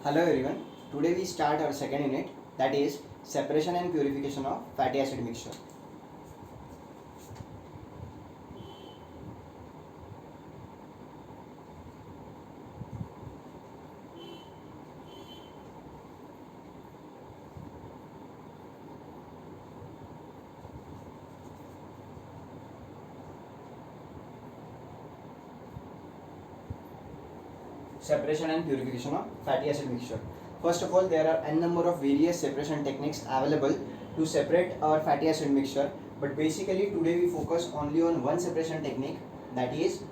Hello everyone. Today we start our second unit, that is separation and purification of fatty acid mixture. Separation and purification of fatty acid mixture. First of all, there are n number of various separation techniques available to separate our fatty acid mixture, but basically today we focus only on one separation technique, that is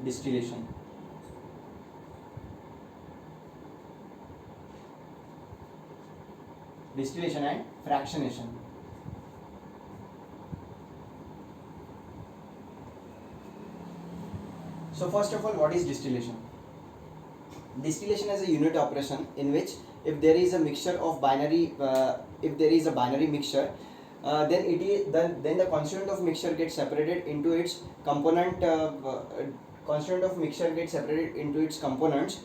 distillation. Distillation and fractionation. So first of all, what is distillation? Distillation is a unit operation in which if there is a mixture of binary, if there is a binary mixture, then the constituent of mixture gets separated into its component. Constituent of mixture gets separated into its components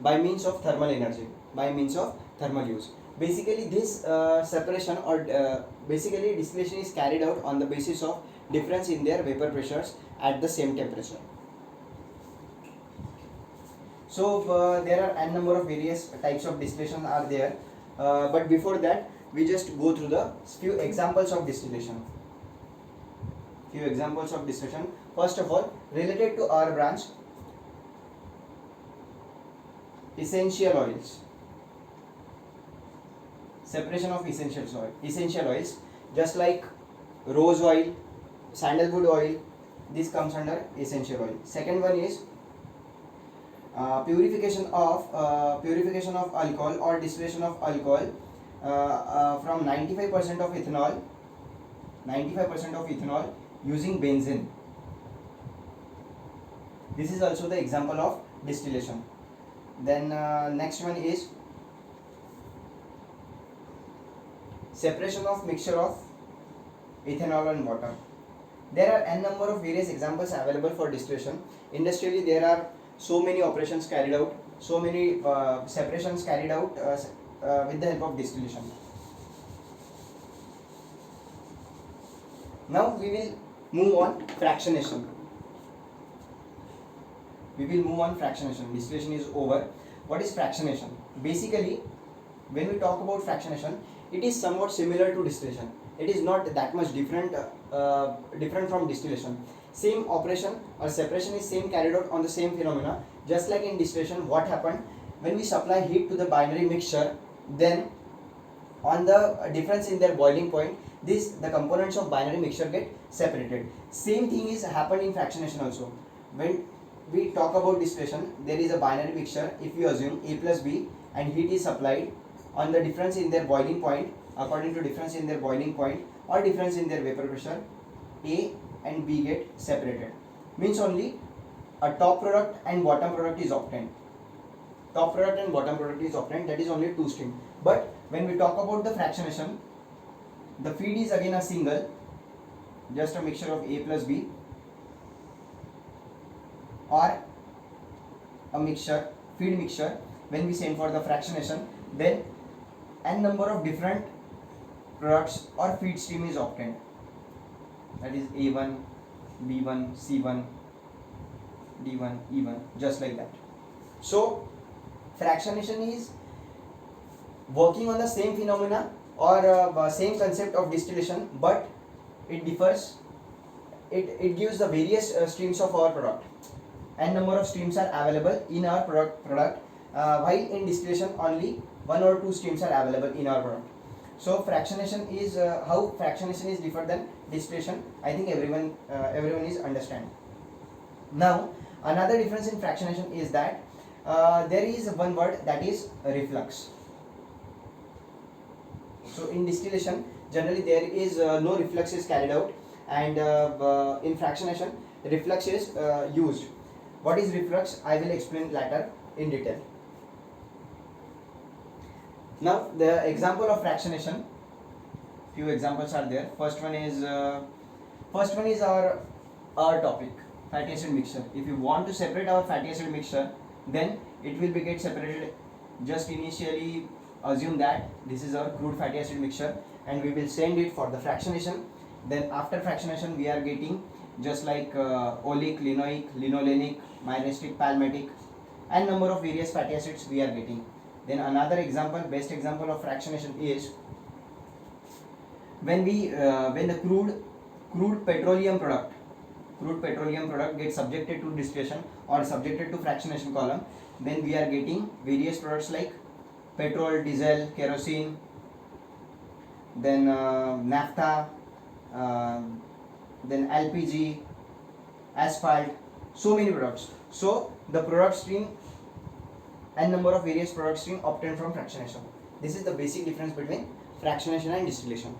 by means of thermal energy, by means of thermal use. Basically, this separation or basically distillation is carried out on the basis of difference in their vapor pressures at the same temperature. So there are n number of various types of distillation are there, but before that we just go through the few examples of distillation. Few examples of distillation. First of all, related to our branch, essential oils. Separation of essential oils, just like rose oil, sandalwood oil, this comes under essential oil. Second one is purification of alcohol or distillation of alcohol from 95% of ethanol using benzene. This is also the example of distillation. Then next one is separation of mixture of ethanol and water. There are n number of various examples available for distillation. Industrially, there are so many operations carried out, so many separations carried out with the help of distillation. Now we will move on fractionation. Distillation is over. What is fractionation? Basically, when we talk about fractionation, it is somewhat similar to distillation. It is not that much different from distillation. Same operation or separation is same carried out on the same phenomena. Just like in distillation, what happened when we supply heat to the binary mixture, then on the difference in their boiling point, the components of binary mixture get separated. Same thing is happened in fractionation also. When we talk about distillation, there is a binary mixture. If you assume A plus B and heat is supplied, on the difference in their boiling point, according to difference in their boiling point or difference in their vapor pressure, A and B get separated. Means only a top product and bottom product is obtained. Top product and bottom product is obtained, that is only two stream. But when we talk about the fractionation, the feed is again a single, just a mixture of A plus B, or a mixture, feed mixture. When we send for the fractionation, then n number of different products or feed stream is obtained, that is A1, B1, C1, D1, E1, just like that. So fractionation is working on the same phenomena or same concept of distillation, but it differs. It gives the various streams of our product. N number of streams are available in our product while in distillation only one or two streams are available in our product. So fractionation is how fractionation is different than distillation. I think everyone is understand. Now another difference in fractionation is that there is one word, that is reflux. So in distillation generally there is no reflux is carried out, and in fractionation reflux is used. What is reflux? I will explain later in detail. Now the example of fractionation, few examples are there. First one is our topic, fatty acid mixture. If you want to separate our fatty acid mixture, then it will be get separated just initially assume that this is our crude fatty acid mixture, and we will send it for the fractionation. Then after fractionation we are getting just like oleic, linoic, linolenic, myristic, palmitic, and number of various fatty acids we are getting. Then another example, best example of fractionation is when the crude petroleum product gets subjected to distillation or subjected to fractionation column, then we are getting various products like petrol, diesel, kerosene, then naphtha, then LPG, asphalt, so many products. So the product stream and number of various product stream obtained from fractionation. This is the basic difference between fractionation and distillation.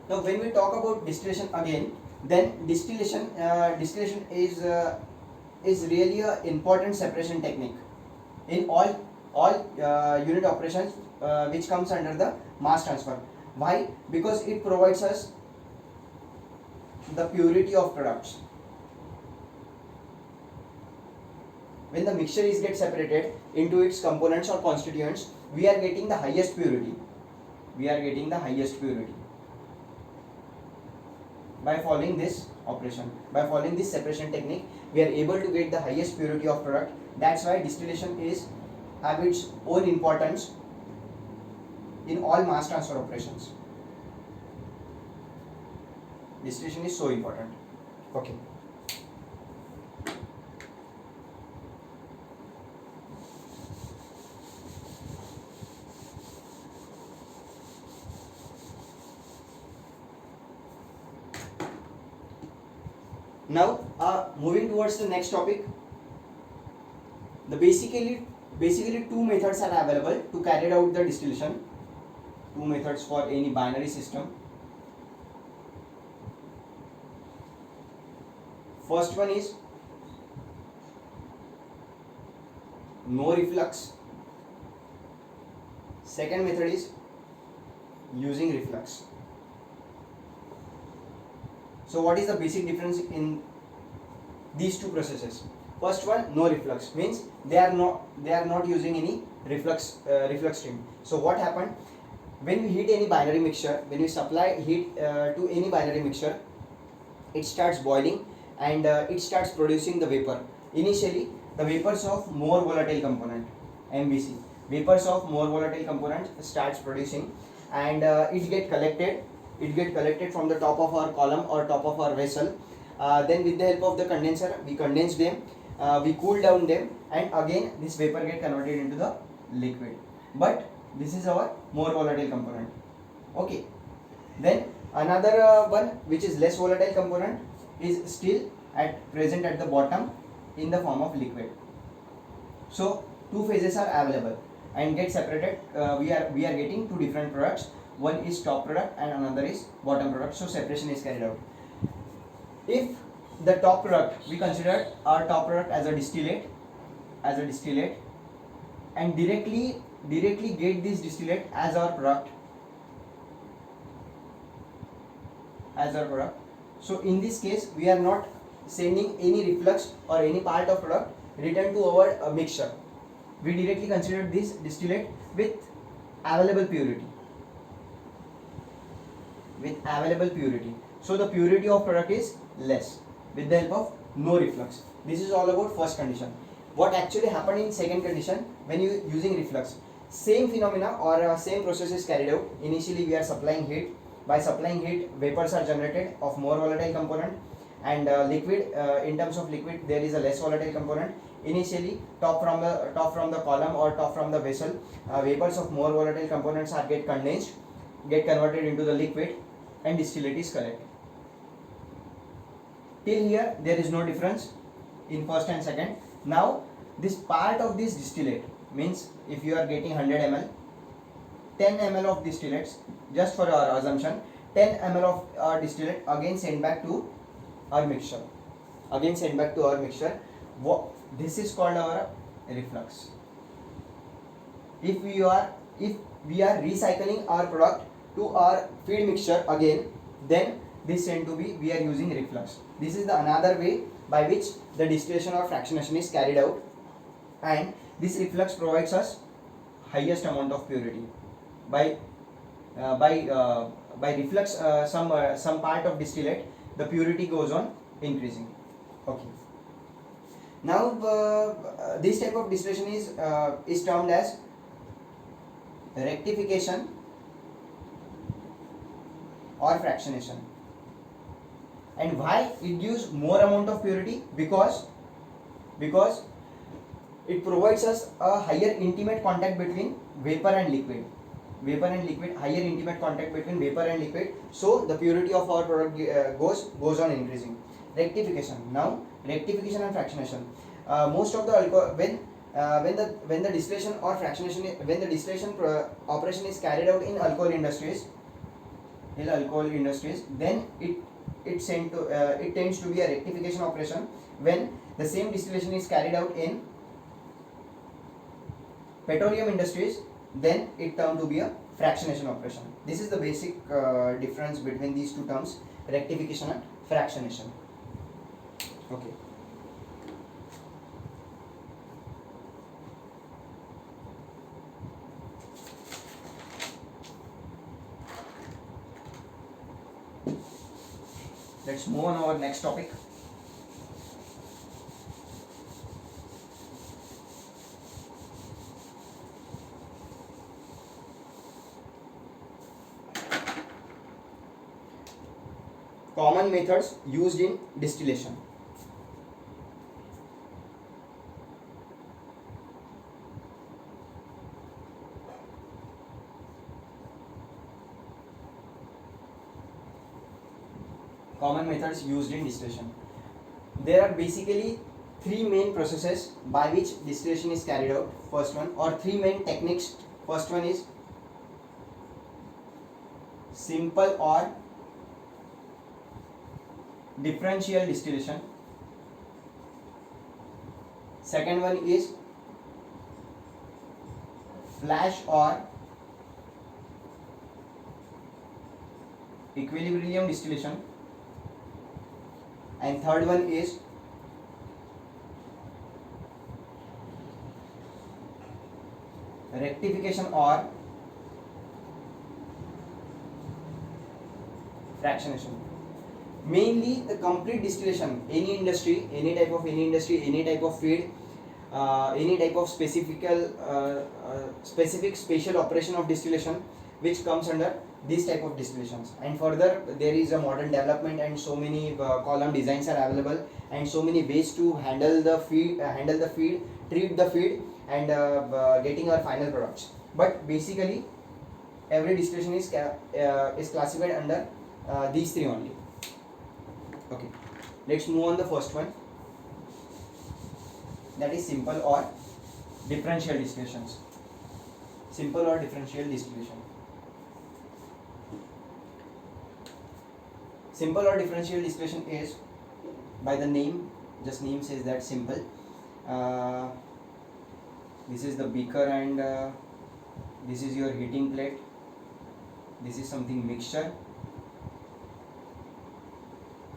Now when we talk about distillation again, then distillation is really a important separation technique in all unit operations which comes under the mass transfer. Why? Because it provides us the purity of products. When the mixture is get separated into its components or constituents, we are getting the highest purity. By following this operation, by following this separation technique, we are able to get the highest purity of product. That's why distillation is have its own importance in all mass transfer operations. Distillation is so important. Okay. Now moving towards the next topic, the basically two methods are available to carry out the distillation. Two methods for any binary system. First one is no reflux. Second method is using reflux. So what is the basic difference in these two processes? First one, no reflux, means they are not using any reflux stream. So what happened when we heat any binary mixture, when we supply heat to any binary mixture, it starts boiling and it starts producing the vapor. Initially the vapors of more volatile component, MVC, vapors of more volatile component starts producing, and it get collected from the top of our column or top of our vessel. Then with the help of the condenser, we condense them, we cool down them, and again this vapor get converted into the liquid. But this is our more volatile component. Okay. Then another one which is less volatile component is still present at the bottom in the form of liquid. So two phases are available and get separated. We are getting two different products. One is top product and another is bottom product. So separation is carried out. If the top product, we consider our top product as a distillate, and directly get this distillate as our product. So in this case, we are not sending any reflux or any part of product return to our mixture. We directly consider this distillate with available purity. So the purity of product is less with the help of no reflux. This is all about first condition. What actually happened in second condition when you using reflux? Same phenomena or same process is carried out. Initially we are supplying heat. By supplying heat, vapors are generated of more volatile component, and liquid, in terms of liquid, there is a less volatile component. Initially top from the column or top from the vessel, vapors of more volatile components are get condensed, get converted into the liquid, and distillate is collected. Till here there is no difference in first and second. Now this part of this distillate means if you are getting 100 ml, 10 ml of distillates, just for our assumption, 10 ml of our distillate again sent back to our mixture. This is called our reflux. if we are recycling our product to our feed mixture again, then this tend to be we are using reflux. This is the another way by which the distillation or fractionation is carried out, and this reflux provides us highest amount of purity. By reflux, some part of distillate, the purity goes on increasing. Okay. Now this type of distillation is termed as rectification or fractionation. And why it gives more amount of purity? Because it provides us a higher intimate contact between vapor and liquid. Higher intimate contact between vapor and liquid, so the purity of our product goes on increasing. Rectification. Now rectification and fractionation. Most of the alcohol, when the distillation or fractionation, when the distillation operation is carried out in alcohol industries, then it tends to be a rectification operation. When the same distillation is carried out in petroleum industries, then it termed to be a fractionation operation. This is the basic difference between these two terms, rectification and fractionation. Okay. Let's move on our next topic. Common methods used in distillation. Common methods used in distillation. There are basically three main processes by which distillation is carried out. First one, or three main techniques. First one is simple or differential distillation. Second one is flash or equilibrium distillation, and third one is rectification or fractionation. Mainly the complete distillation, any industry, any type of feed, any type of specific special operation of distillation, which comes under these type of distillations. And further, there is a modern development, and so many column designs are available, and so many ways to handle the feed, treat the feed, and getting our final products. But basically, every distillation is classified under these three only. Okay, let's move on the first one, that is simple or differential distillations. Simple or differential distillation. Simple or differential distillation is, by the name, just name says that simple. This is the beaker, and this is your heating plate. This is something mixture.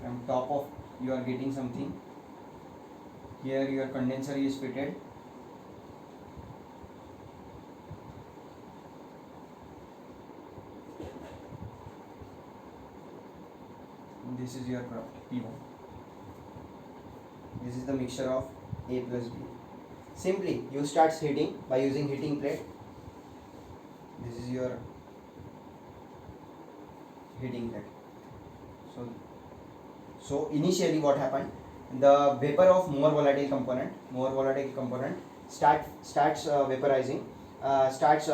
From top of you are getting something. Here your condenser is fitted. This is your product P1. This is the mixture of A plus B. Simply you start heating by using heating plate. This is your heating plate. So initially what happened, the vapor of more volatile component starts vaporizing, starts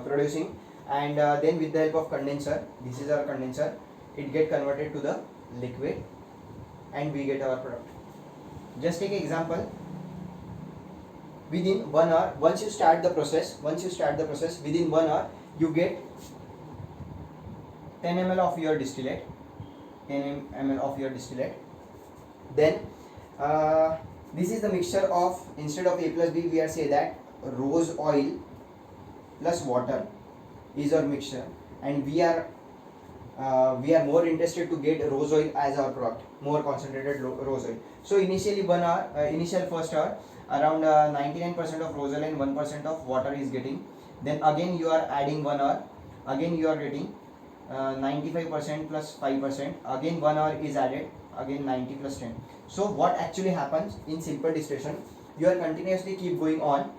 producing, and then with the help of condenser, this is our condenser, it get converted to the liquid, and we get our product. Just take an example. Within 1 hour, once you start the process, within 1 hour you get 10 ml of your distillate. Then this is the mixture of, instead of A plus B, we are say that rose oil plus water is our mixture, and we are more interested to get rose oil as our product, more concentrated rose oil. So initially 1 hour, initial first hour, around 99% of rose oil and 1% of water is getting. Then again you are adding 1 hour, again you are getting 95% plus 5%. Again 1 hour is added, again 90 plus 10. So what actually happens in simple distillation? You are continuously keep going on,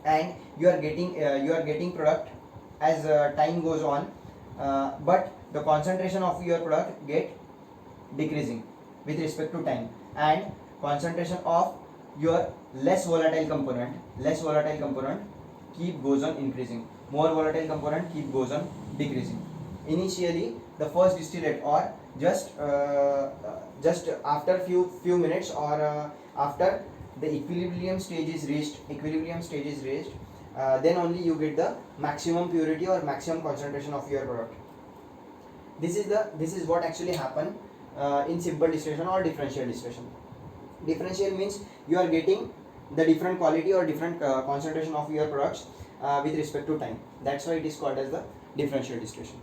and you are getting product as time goes on, but the concentration of your product get decreasing with respect to time, and concentration of your less volatile component keep goes on increasing, more volatile component keep goes on decreasing. Initially the first distillate, or just after few minutes, or after the equilibrium stage is reached, then only you get the maximum purity or maximum concentration of your product. This is what actually happen in simple distillation or differential distillation. Differential means you are getting the different quality or different concentration of your products with respect to time. That's why it is called as the differential distillation.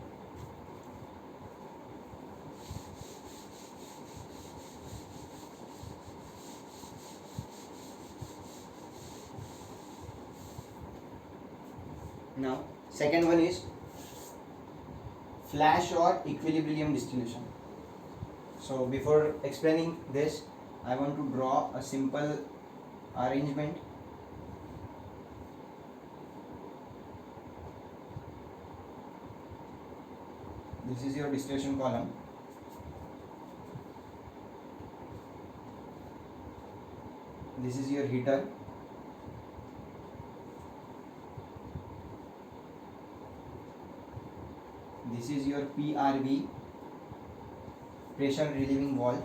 Now second one is flash or equilibrium distillation. So before explaining this, I want to draw a simple arrangement. This is your distillation column. This is your heater. This is your PRV, pressure relieving valve.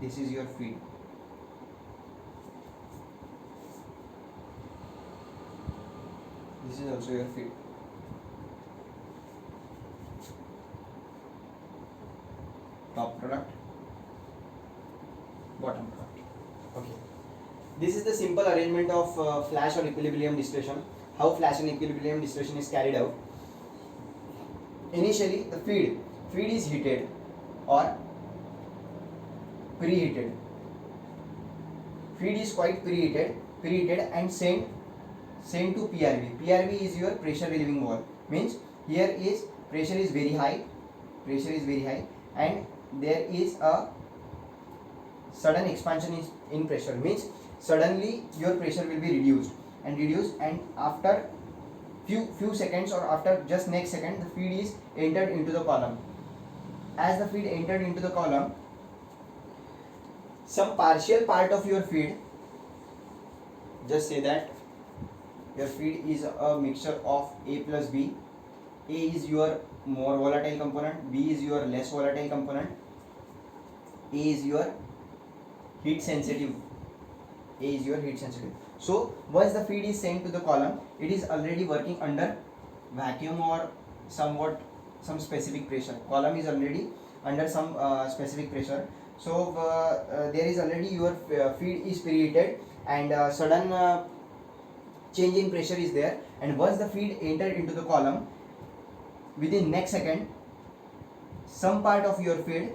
This is your feed. This is also your feed. Top product, bottom product. Okay. This is the simple arrangement of flash or equilibrium distillation. How flash and equilibrium distillation is carried out. Initially the feed is heated or preheated. Feed is quite preheated and sent to PRV. PRV is your pressure relieving valve. Means here is pressure is very high, and there is a sudden expansion in pressure. Means suddenly your pressure will be reduced, and after few seconds, or after just next second, the feed is entered into the column. As the feed entered into the column, some partial part of your feed, just say that your feed is a mixture of A plus B. A is your more volatile component, B is your less volatile component, A is your heat sensitive. So once the feed is sent to the column, it is already working under vacuum or some specific pressure. Column is already under some specific pressure. So there is already your feed is preheated, and sudden change in pressure is there. And once the feed entered into the column, within next second, some part of your feed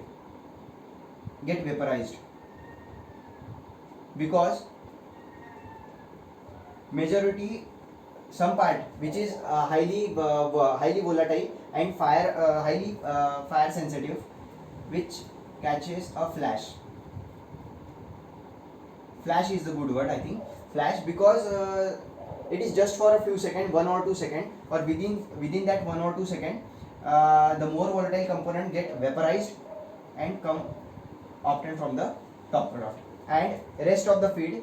get vaporized, because majority, some part which is highly volatile and highly fire sensitive, which catches a flash. Flash is the good word, I think. Flash, because it is just for a few seconds, 1 or 2 seconds, or within that 1 or 2 seconds, the more volatile component get vaporized and come obtained from the top product, and rest of the feed,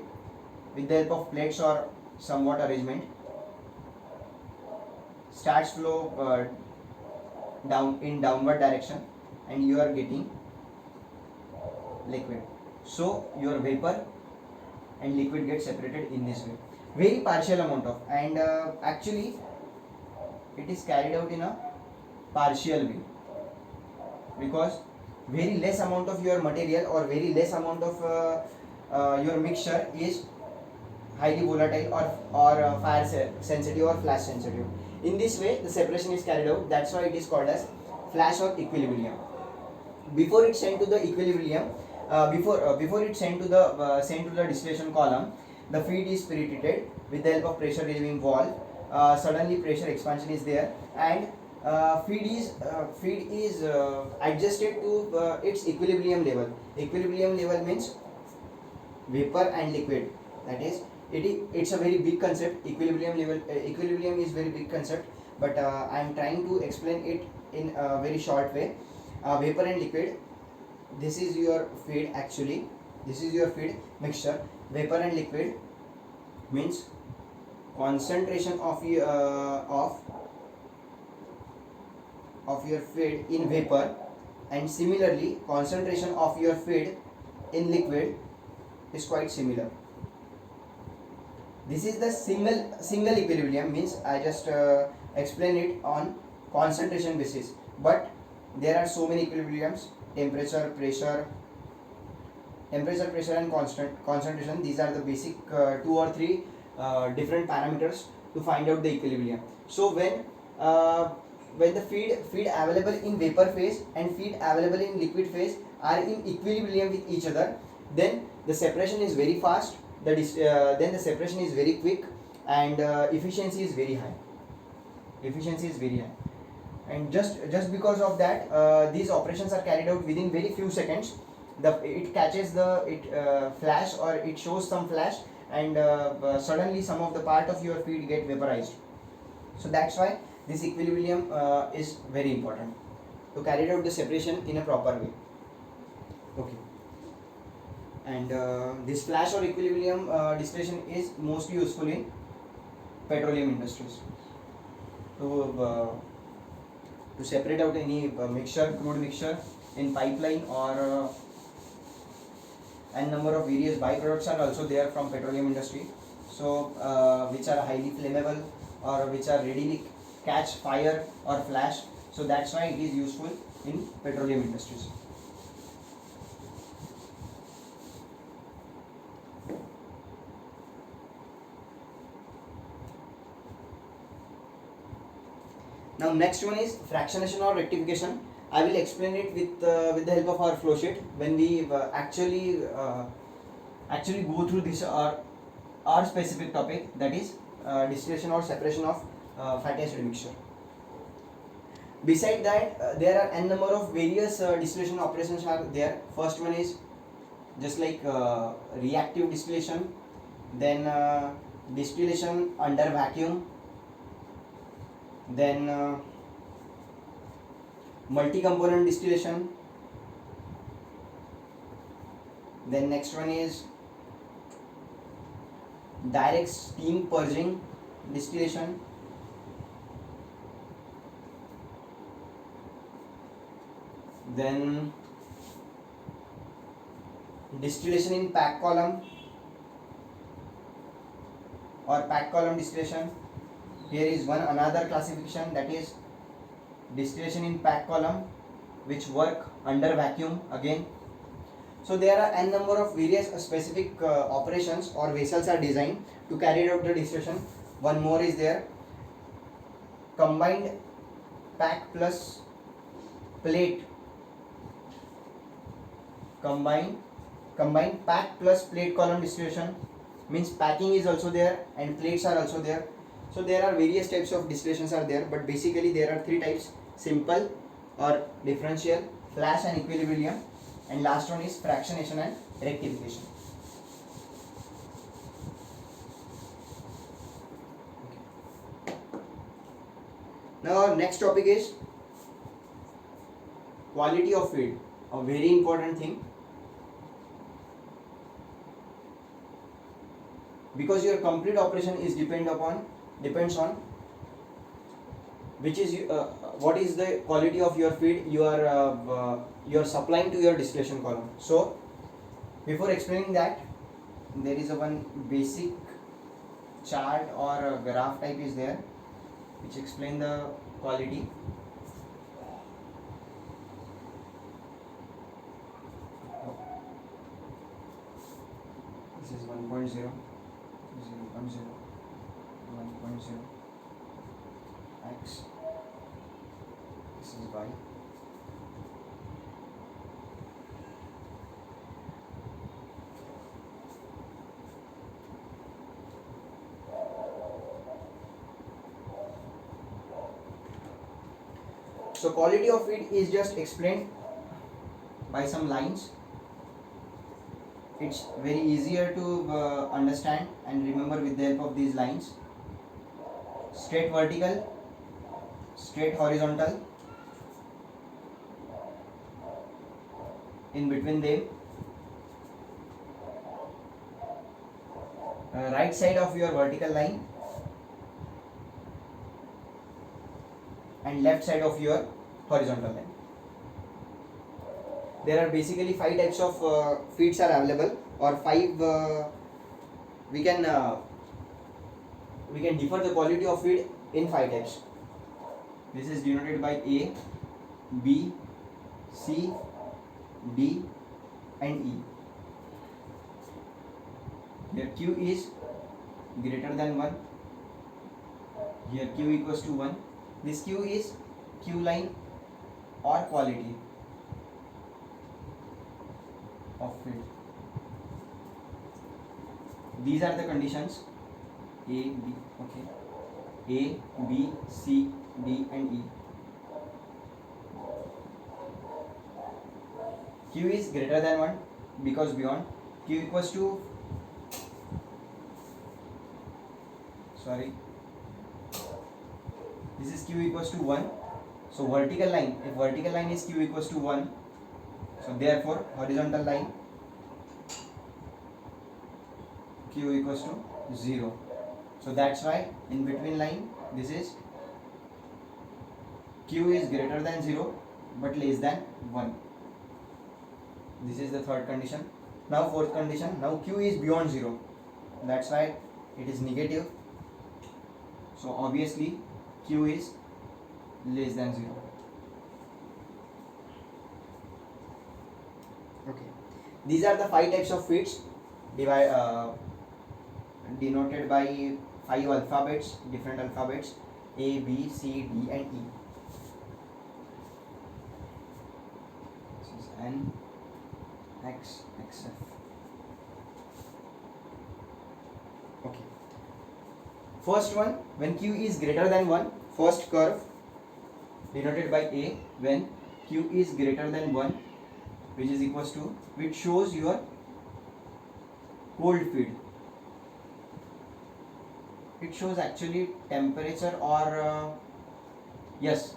with the help of plates or somewhat arrangement, starts flow downward direction, and you are getting liquid. So your vapor and liquid get separated in this way. Very partial amount of, and actually it is carried out in a partial way, because very less amount of your material or very less amount of your mixture is highly volatile or fire sensitive or flash sensitive. In this way the separation is carried out. That's why it is called as flash or equilibrium. Before it sent to the equilibrium, before it sent to the distillation column, the feed is pretreated with the help of pressure relieving valve. Suddenly pressure expansion is there, and feed is adjusted to its equilibrium level. Equilibrium level means vapor and liquid. That is, it's a very big concept. Equilibrium level, equilibrium is very big concept, but I am trying to explain it in a very short way. Vapor and liquid, this is your feed. Actually, this is your feed mixture. Vapor and liquid means concentration of your feed in vapor, and similarly concentration of your feed in liquid is quite similar. This is the single equilibrium, means I just explain it on concentration basis, but there are so many equilibriums: temperature, pressure, and concentration. These are the basic 2 or 3 different parameters to find out the equilibrium. So when the feed available in vapor phase and feed available in liquid phase are in equilibrium with each other, then the separation is very fast. Then the separation is very quick, and efficiency is very high. And just because of that, these operations are carried out within very few seconds. It catches flash, or it shows some flash, and suddenly some of the part of your feed get vaporized. So that's why this equilibrium is very important to carry out the separation in a proper way. Okay. And this flash or equilibrium distillation is mostly useful in petroleum industries to separate out any crude mixture in pipeline, or and number of various byproducts are also there from petroleum industry, so which are highly flammable or which are readily catch fire or flash. So that's why it is useful in petroleum industries. Now next one is fractionation or rectification. I will explain it with the help of our flow sheet when we actually go through this our specific topic, that is distillation or separation of fatty acid mixture. Beside that, there are n number of various distillation operations are there. First one is just like reactive distillation, then distillation under vacuum, then multi-component distillation, then next one is direct steam purging distillation, then distillation in pack column or pack column distillation. Here is another classification, that is distillation in pack column, which work under vacuum again. So there are n number of various specific operations or vessels are designed to carry out the distillation. One more is there, combined pack plus plate, combined pack plus plate column distillation, means packing is also there and plates are also there. So there are various types of distillations are there, but basically there are 3 types: simple or differential, flash and equilibrium, and last one is fractionation and rectification. Now our next topic is quality of feed, a very important thing, because your complete operation is depends on which is what is the quality of your feed you are supplying to your distillation column. So before explaining that, there is one basic chart or a graph type is there which explain the quality. This is 1.0. 0.0, 1.0, x, this is y. So quality of feed is just explained by some lines. It's very easier to understand and remember with the help of these lines. Straight vertical, straight horizontal, in between them, right side of your vertical line and left side of your horizontal line. There are basically 5 types of feeds are available, or 5 we can differ the quality of feed in 5 types. This is denoted by A, B, C, D and E. Here Q is greater than 1. Here Q equals to 1. This Q is Q line or quality of feed. These are the conditions A, B, okay. A, B, C, D and E. Q is greater than 1 because beyond Q equals to, this is Q equals to 1. So vertical line, if vertical line is Q equals to 1, so therefore horizontal line Q equals to 0. So that's why in between line this is Q is greater than 0 but less than 1. This is the third condition. Now fourth condition, now Q is beyond 0. That's why it is negative. So obviously Q is less than 0. Okay. These are the 5 types of feeds denoted by 5 alphabets, different alphabets A, B, C, D and E. This is N, X, XF. Okay. First one, when Q is greater than 1, first curve denoted by A, when Q is greater than 1, which is equals to, which shows your cold feed. It shows actually temperature or yes,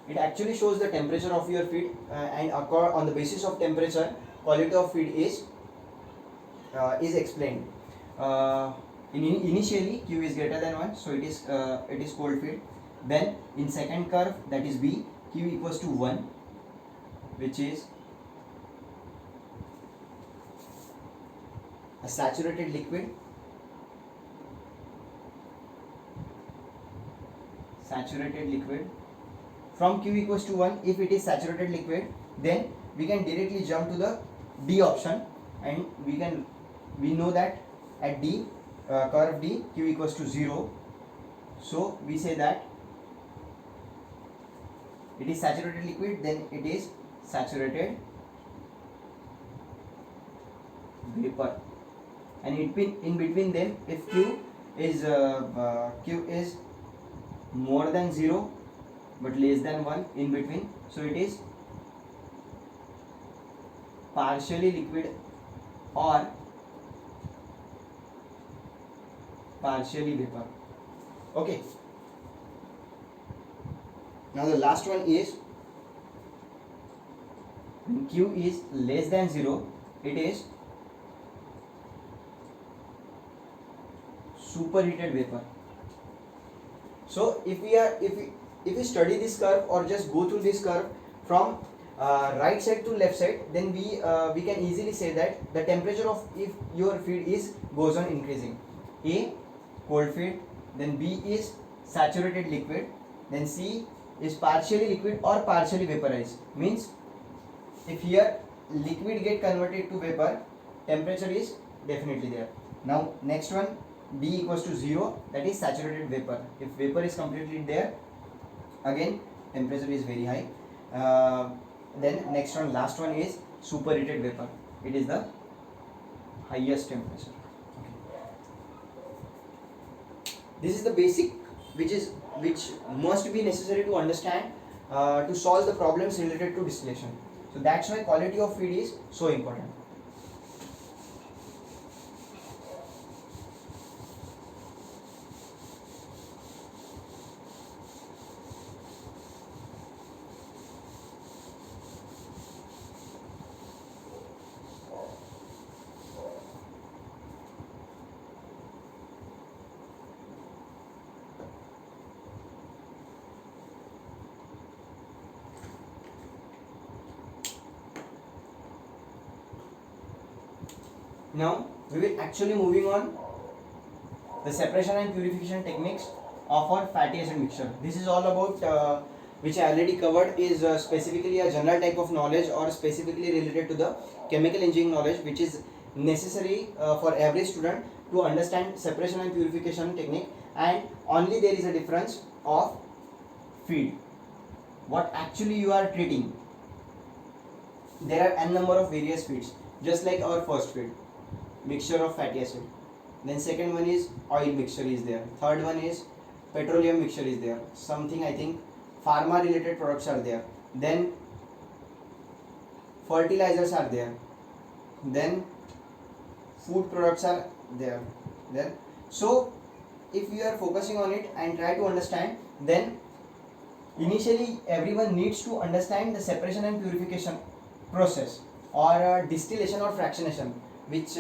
it actually shows the temperature of your feed and on the basis of temperature quality of feed is explained. Initially Q is greater than 1, so it is cold feed. Then in second curve, that is B, Q equals to 1, which is a saturated liquid. Saturated liquid. From Q equals to 1, if it is saturated liquid, then we can directly jump to the D option, and we know that at D, curve D, Q equals to 0. So we say that it is saturated liquid, then it is saturated vapor, and in between them, if Q is more than 0 but less than 1 in between, so it is partially liquid or partially vapor. Okay. Now the last one is when Q is less than 0, it is superheated vapor. So if we study this curve or just go through this curve from right side to left side, then we can easily say that the temperature of if your feed goes on increasing. A, cold feed, then B is saturated liquid, then C is partially liquid or partially vaporized. Means if here liquid get converted to vapor, temperature is definitely there. Now next one, B equals to 0, that is saturated vapor. If vapor is completely there, again temperature is very high. Then next one, last one is superheated vapor. It is the highest temperature. This is the basic which must be necessary to understand to solve the problems related to distillation. So that's why quality of feed is so important. Now we will actually moving on the separation and purification techniques of our fatty acid mixture. This is all about which I already covered, is specifically a general type of knowledge or specifically related to the chemical engineering knowledge, which is necessary for every student to understand separation and purification technique. And only there is a difference of feed, what actually you are treating. There are n number of various feeds, just like our first feed, mixture of fatty acid. Then second one is oil mixture is there. Third one is petroleum mixture is there. Something I think pharma related products are there. Then fertilizers are there. Then food products are there. Then so if you are focusing on it and try to understand, then initially everyone needs to understand the separation and purification process, or distillation or fractionation, which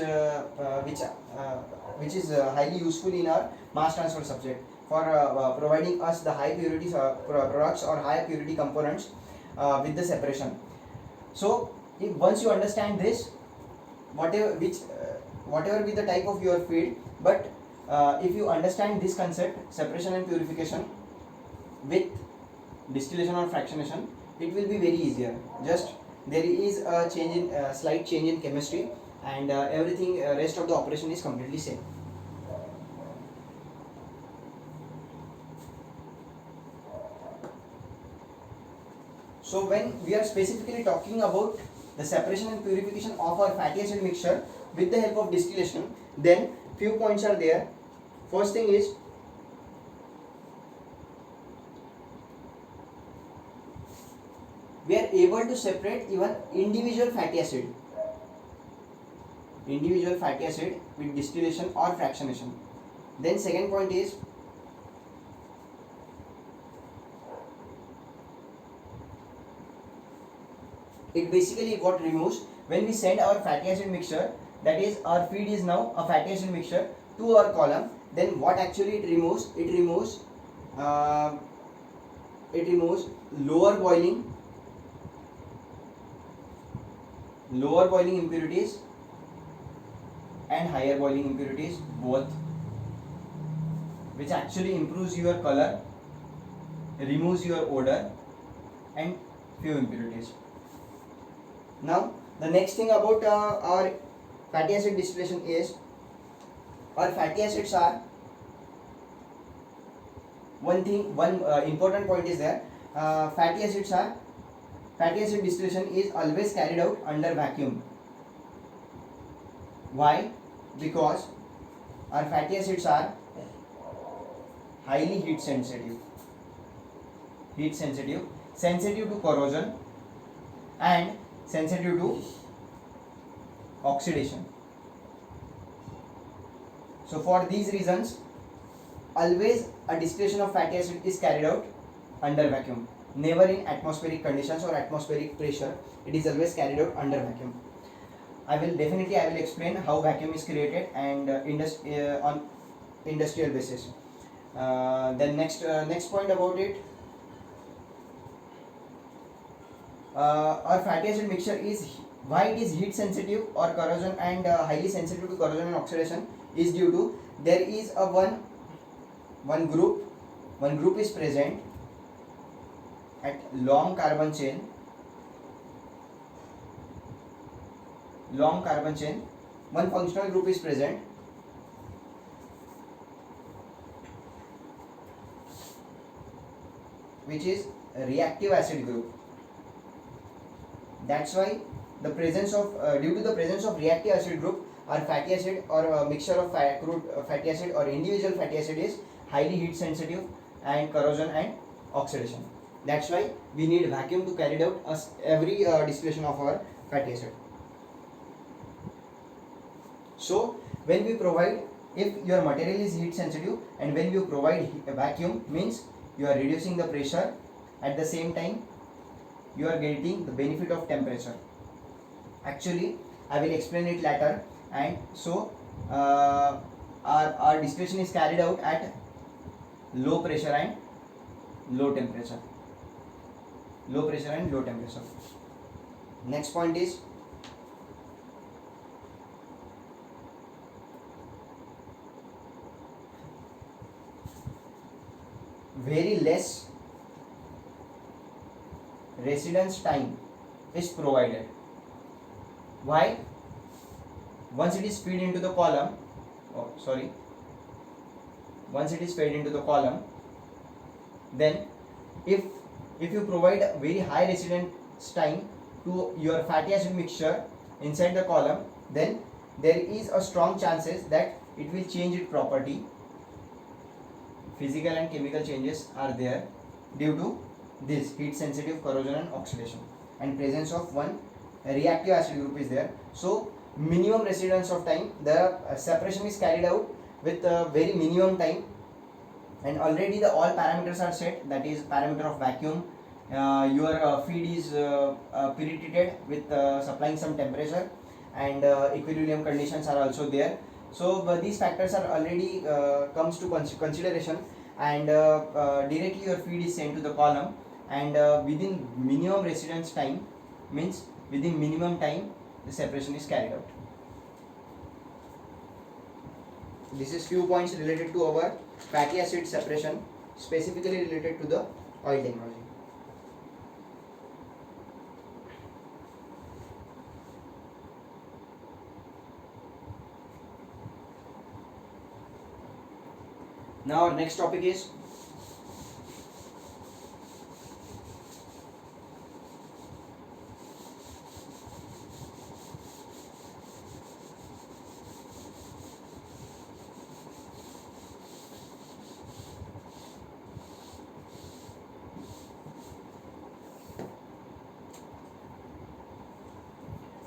is highly useful in our mass transfer subject for providing us the high purity products or high purity components with the separation. So if once you understand this, whatever be the type of your feed, but if you understand this concept, separation and purification with distillation or fractionation, it will be very easier. Just there is a slight change in chemistry, and everything rest of the operation is completely same. So when we are specifically talking about the separation and purification of our fatty acid mixture with the help of distillation, then few points are there. First thing is, we are able to separate even individual fatty acid with distillation or fractionation. Then second point is, it basically what removes when we send our fatty acid mixture, that is our feed is now a fatty acid mixture, to our column. Then what actually it removes? It removes lower boiling impurities and higher boiling impurities both, which actually improves your color, removes your odor and few impurities. Now the next thing about our fatty acid distillation is, our fatty acids are one important point is there. Fatty acid distillation is always carried out under vacuum. Why? Because our fatty acids are highly heat sensitive, sensitive to corrosion and sensitive to oxidation. So for these reasons, always a distillation of fatty acid is carried out under vacuum, never in atmospheric conditions or atmospheric pressure. It is always carried out under vacuum. I will explain how vacuum is created and on industrial basis. Then next point about it, our fatty acid mixture is, why it is heat sensitive or corrosion and highly sensitive to corrosion and oxidation, is due to there is a one group is present at long carbon chain, one functional group is present which is a reactive acid group. That's why the presence of due to the presence of reactive acid group or fatty acid or a mixture of crude fatty acid or individual fatty acid is highly heat sensitive and corrosion and oxidation. That's why we need vacuum to carry out every distillation of our fatty acid. So when we provide, if your material is heat sensitive and when you provide a vacuum, means you are reducing the pressure, at the same time you are getting the benefit of temperature. Actually I will explain it later. And so our distillation is carried out at low pressure and low temperature. Next point is very less residence time is provided. Why? Once it is fed into the column, then if you provide a very high residence time to your fatty acid mixture inside the column, then there is a strong chances that it will change its property. Physical and chemical changes are there due to this heat sensitive, corrosion and oxidation, and presence of one reactive acid group is there. So minimum residence of time, the separation is carried out with a very minimum time, and already the all parameters are set, that is parameter of vacuum, your feed is purified with supplying some temperature, and equilibrium conditions are also there. So these factors are already comes to consideration, and directly your feed is sent to the column, and within minimum residence time, means within minimum time the separation is carried out. This is few points related to our fatty acid separation, specifically related to the oil technology. Now our next topic is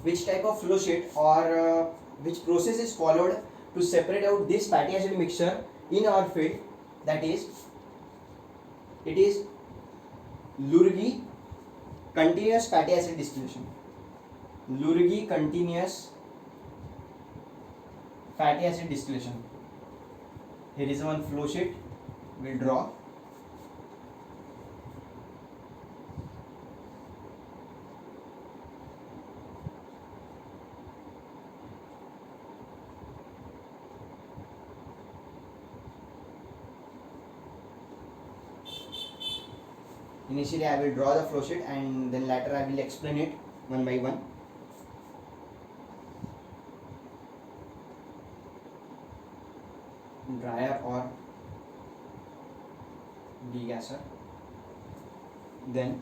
which type of flow sheet or which process is followed to separate out this fatty acid mixture in our feed. That is, it is Lurgi continuous fatty acid distillation. Lurgi continuous fatty acid distillation. Here is one flow sheet we will draw. Initially I will draw the flow sheet and then later I will explain it one by one. Dryer or degasser. Then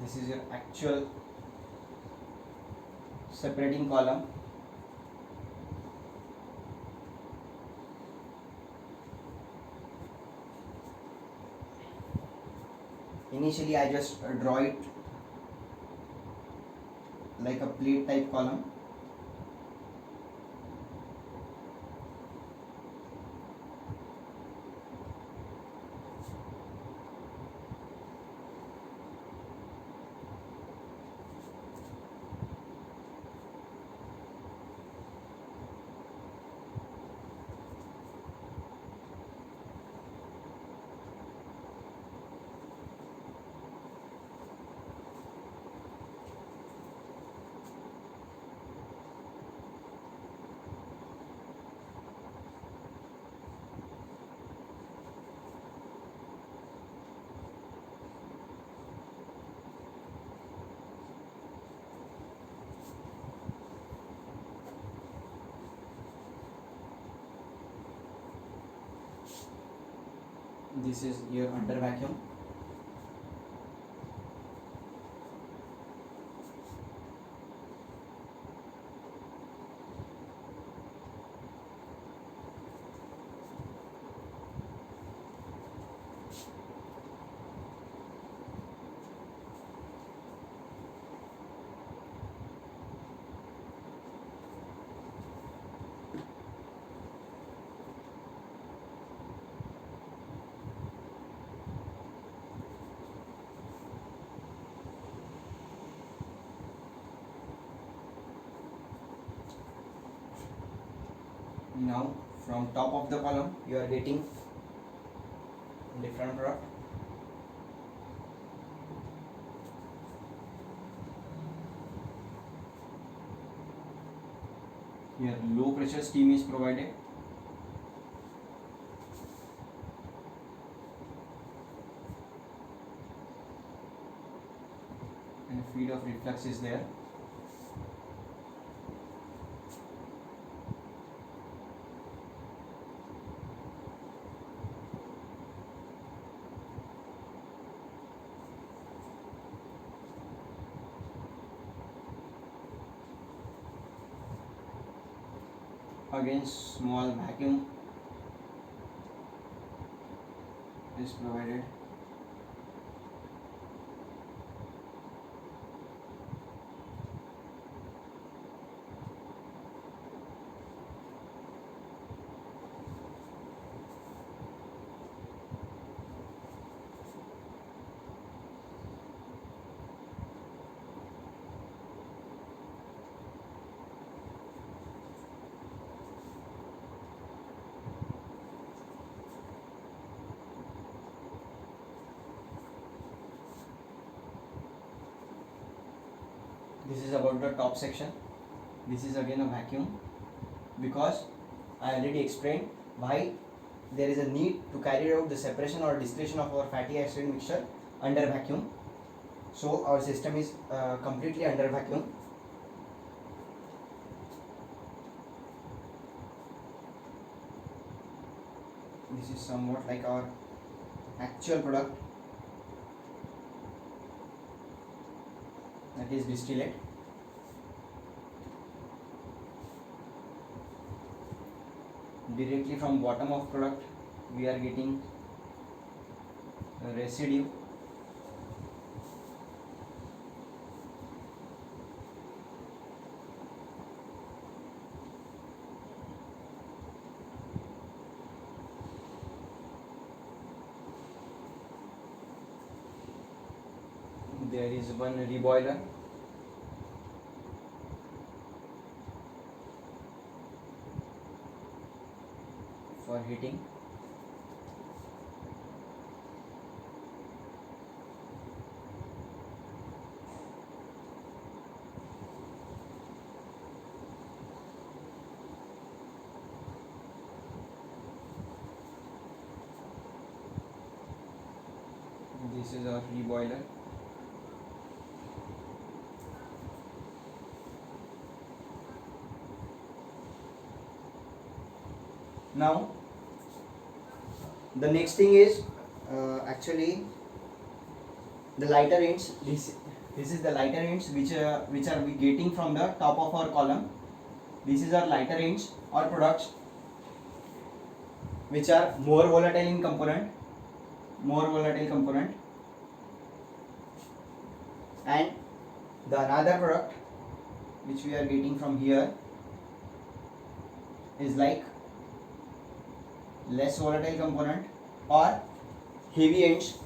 this is your actual separating column. Initially I just draw it like a plate type column. This is your under vacuum. Now from top of the column you are getting different product. Here low pressure steam is provided. And feed of reflux is there. Again small vacuum is provided. This is about the top section. This is again a vacuum, because I already explained why there is a need to carry out the separation or distillation of our fatty acid mixture under vacuum. So our system is completely under vacuum. This is somewhat like our actual product, that is distillate. Directly from bottom of product we are getting a residue. There is one reboiler. For heating. This is our reboiler. Now the next thing is actually the lighter ends. This is the lighter ends which are we getting from the top of our column. This is our lighter ends or products which are more volatile in component, and the another product which we are getting from here is like less volatile component or heavy ends.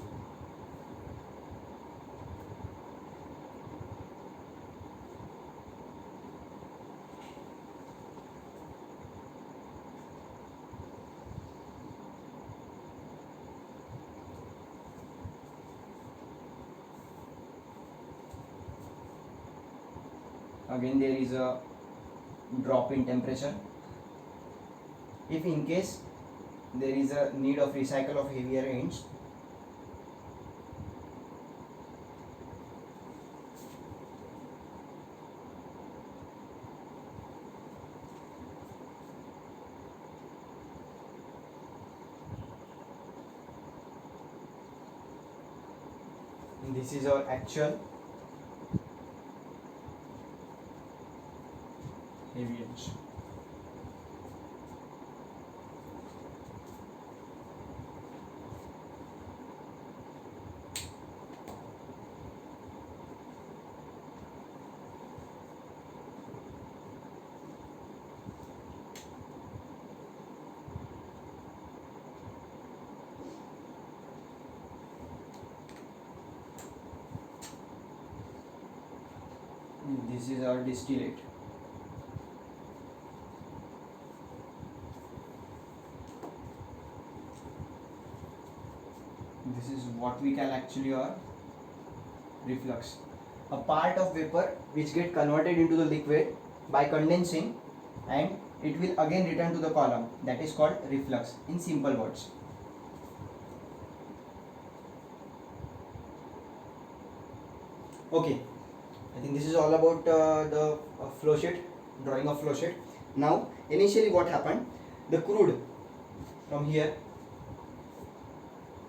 Again there is a drop in temperature. If in case there is a need of recycle of heavier ends, This is our actual heavy edge. This is our distillate. This is what we can actually or reflux. A part of vapor which get converted into the liquid by condensing, and it will again return to the column. That is called reflux in simple words. Okay, I think this is all about the flow sheet, drawing of flow sheet. Now, initially what happened? The crude from here,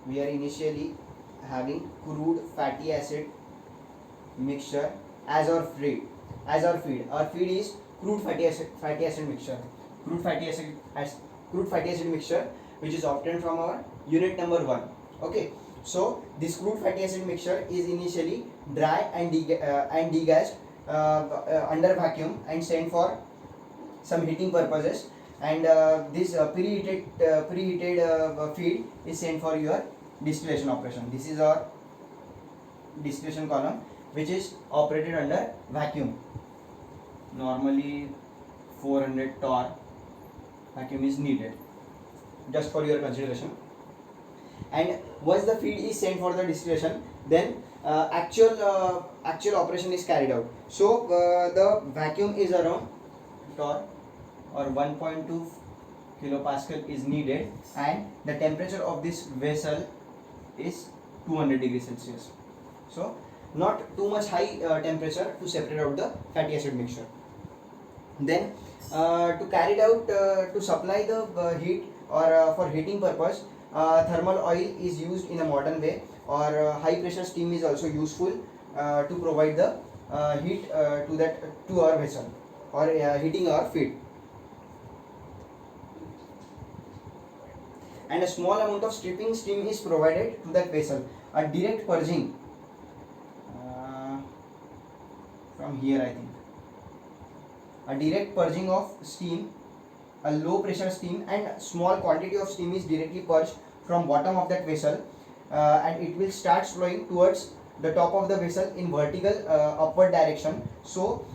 we are initially having crude fatty acid mixture as our feed. Our feed is crude fatty acid mixture. Crude fatty acid mixture, which is obtained from our unit number 1. Okay. So this crude fatty acid mixture is initially dry and degassed under vacuum and sent for some heating purposes, and this preheated feed is sent for your distillation operation. This is our distillation column, which is operated under vacuum. Normally 400 torr vacuum is needed, just for your consideration. And once the feed is sent for the distillation, then actual operation is carried out. So the vacuum is around torr or 1.2 kilopascal is needed, and the temperature of this vessel is 200 degrees Celsius. So not too much high temperature to separate out the fatty acid mixture. Then to carry it out, to supply the heat or for heating purpose, thermal oil is used in a modern way, or high pressure steam is also useful to provide the heat to our vessel, or heating our feed. And a small amount of stripping steam is provided to that vessel. A direct purging from here, I think. A direct purging of steam, a low pressure steam, and small quantity of steam is directly purged from bottom of that vessel, and it will start flowing towards the top of the vessel in vertical upward direction. So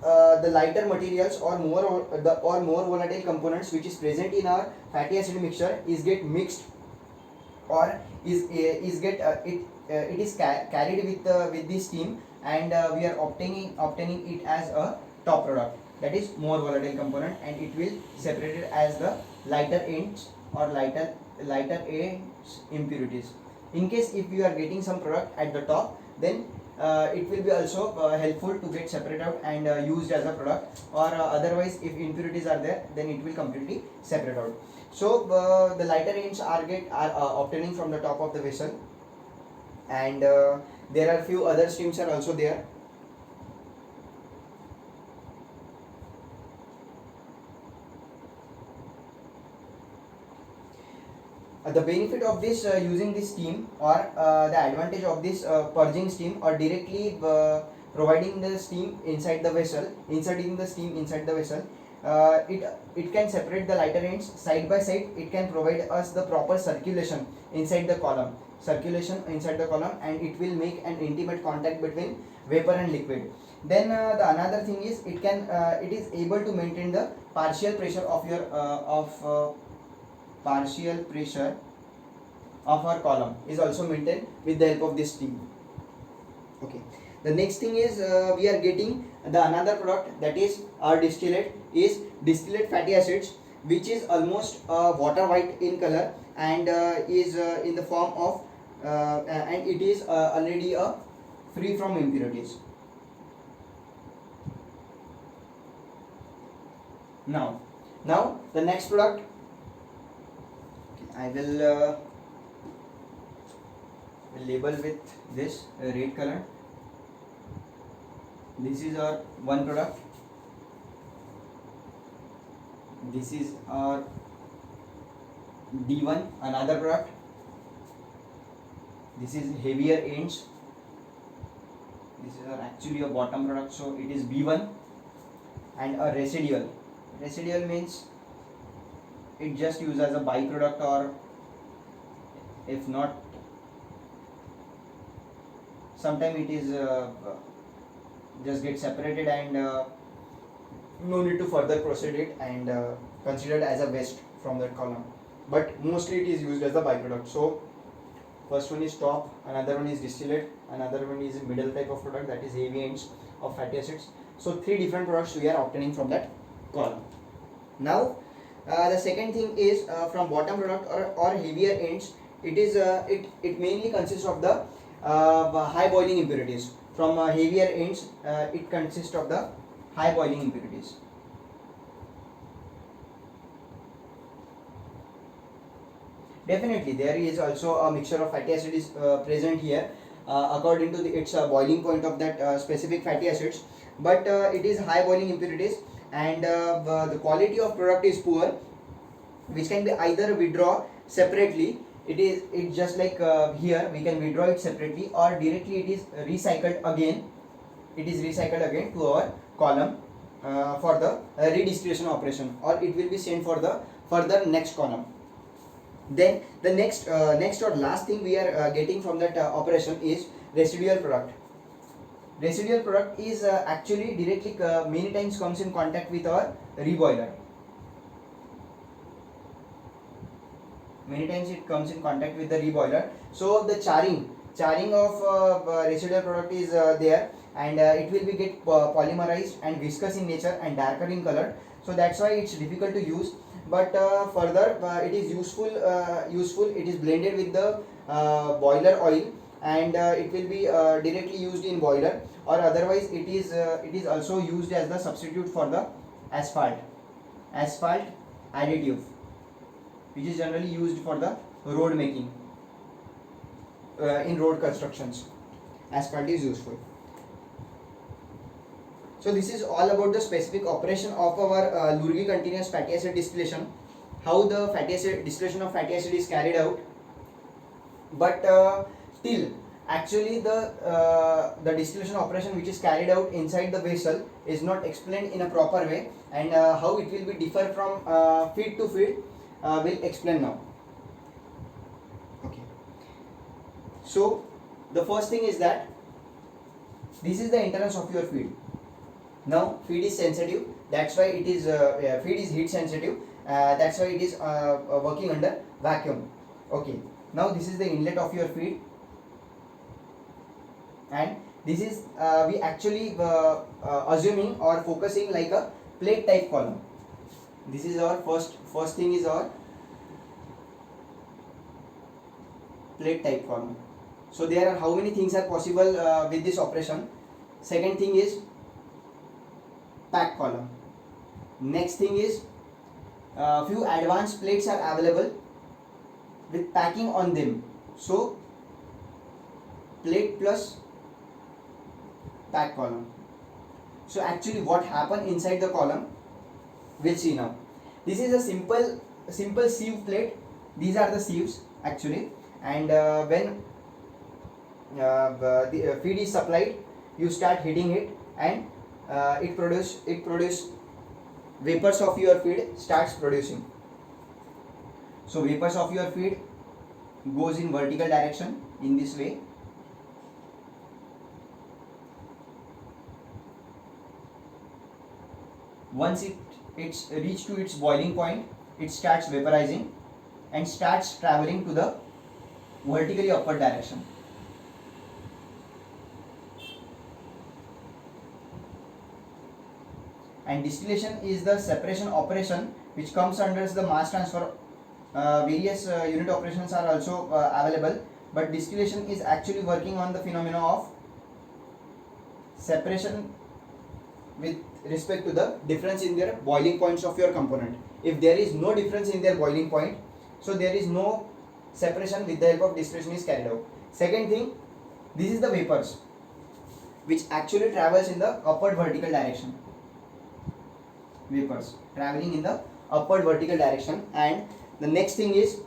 the lighter materials or more volatile components which is present in our fatty acid mixture is get mixed, or it is carried with the steam, and we are obtaining it as a top product, that is more volatile component, and it will separated as the lighter ends or lighter ends impurities. In case if you are getting some product at the top, then it will be also helpful to get separated out and used as a product, or otherwise if impurities are there, then it will completely separate out. So the lighter ends are obtaining from the top of the vessel, and there are few other streams are also there. The benefit of this using this steam, or the advantage of this purging steam, or directly providing the steam inside the vessel, inserting the steam inside the vessel, it can separate the lighter ends side by side. It can provide us the proper circulation inside the column, and it will make an intimate contact between vapor and liquid. Then the another thing is, it is able to maintain the partial pressure of your partial pressure of our column is also maintained with the help of this steam. Okay. The next thing is, we are getting the another product, that is our distillate fatty acids, which is almost water white in color, and is in the form of and it is already free from impurities. Now the next product, I will we'll label with this red color. This is our one product. This is our D1, another product. This is heavier ends. This is actually a bottom product, so it is B1. And a residual. Residual means it just used as a byproduct, or if not, sometime it is just get separated and no need to further proceed it and considered as a waste from that column, but mostly it is used as a byproduct. So first one is top, another one is distillate, another one is middle type of product, that is heavy ends of fatty acids. So three different products we are obtaining from that column. Now the second thing is from bottom product or heavier ends, it is it mainly consists of the high boiling impurities. From heavier ends, it consists of the high boiling impurities. Definitely, there is also a mixture of fatty acid is present here according to its boiling point of that specific fatty acids, but it is high boiling impurities, and the quality of product is poor, which can be either withdraw separately. It's just like here we can withdraw it separately, or directly it is recycled again. It is recycled again to our column for the redistillation operation, or it will be sent for the further next column. Then the next or last thing we are getting from that operation is residual product. Residual product is actually directly many times comes in contact with our reboiler. Many times it comes in contact with the reboiler. So the charring of residual product is there, and it will be get polymerized and viscous in nature and darker in color. So that's why it's difficult to use. But further it is useful. It is blended with the boiler oil, and it will be directly used in boiler, or otherwise it is also used as the substitute for the asphalt additive, which is generally used for the road making in road constructions. Asphalt is useful. So this is all about the specific operation of our Lurgi continuous fatty acid distillation, how the fatty acid distillation of fatty acid is carried out. But still, actually the distillation operation which is carried out inside the vessel is not explained in a proper way, and how it will be differ from feed to feed will explain now. Okay. So the first thing is that this is the entrance of your feed. Now feed is sensitive, that's why it is feed is heat sensitive, that's why it is working under vacuum. Okay, now this is the inlet of your feed, and this is we actually assuming or focusing like a plate type column. This is our first thing is our plate type column. So there are how many things are possible with this operation. Second thing is pack column. Next thing is few advanced plates are available with packing on them. So plate plus pack column. So actually what happened inside the column, we'll see now. This is a simple sieve plate. These are the sieves actually, and when the feed is supplied, you start heating it, and it produce vapors of your feed starts producing. So vapors of your feed goes in vertical direction in this way. Once it's reached to its boiling point, it starts vaporizing and starts traveling to the vertically upward direction. And distillation is the separation operation which comes under the mass transfer. Various unit operations are also available, but distillation is actually working on the phenomena of separation with respect to the difference in their boiling points of your component. If there is no difference in their boiling point, so there is no separation with the help of distillation is carried out. Second thing, this is the vapors which actually travels in the upward vertical direction. Vapors traveling in the upward vertical direction. And the next thing is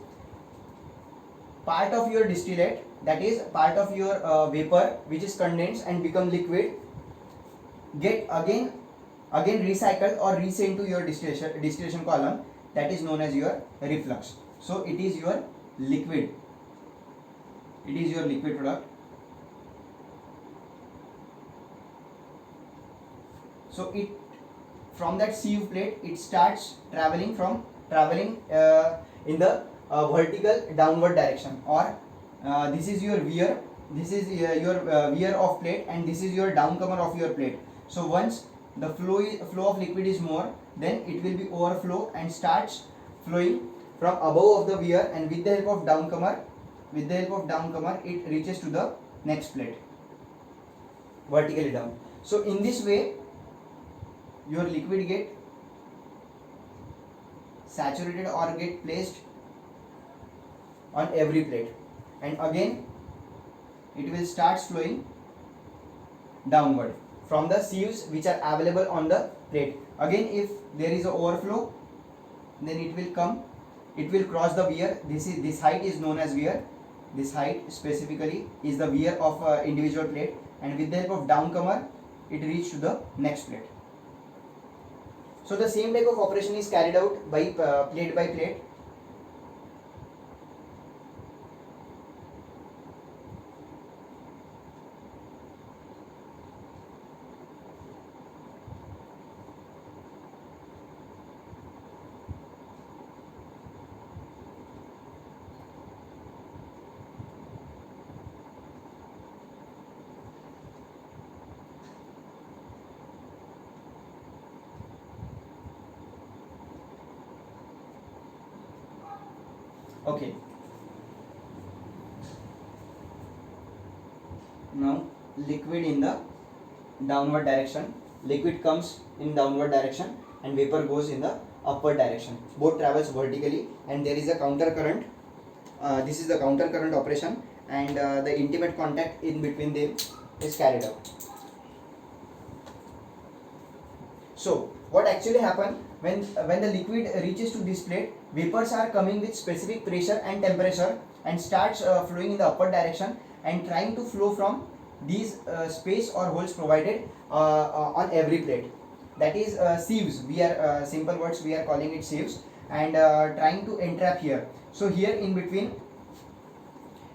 part of your distillate, that is part of your vapor which is condensed and become liquid, get again recycled or resent to your distillation column, that is known as your reflux. So it is your liquid, product. So it, from that sieve plate, it starts traveling in the vertical downward direction, or this is your weir, this is your weir of plate, and this is your downcomer of your plate. So once the flow of liquid is more, then it will be overflow and starts flowing from above of the weir, and with the help of downcomer, it reaches to the next plate vertically down. So in this way your liquid get saturated or get placed on every plate, and again it will start flowing downward from the sieves which are available on the plate. Again, if there is a overflow, then it will cross the weir. This height is known as weir. This height specifically is the weir of individual plate, and with the help of downcomer it reaches to the next plate. So the same type of operation is carried out by plate by plate. Okay. Now liquid in the downward direction. Liquid comes in downward direction and vapor goes in the upward direction. Both travels vertically, and there is a counter current. This is the counter current operation, and the intimate contact in between them is carried out. So what actually happens when the liquid reaches to this plate, vapors are coming with specific pressure and temperature and starts flowing in the upward direction and trying to flow from these space or holes provided on every plate. That is sieves. We are simple words, we are calling it sieves, and trying to entrap here. So here in between,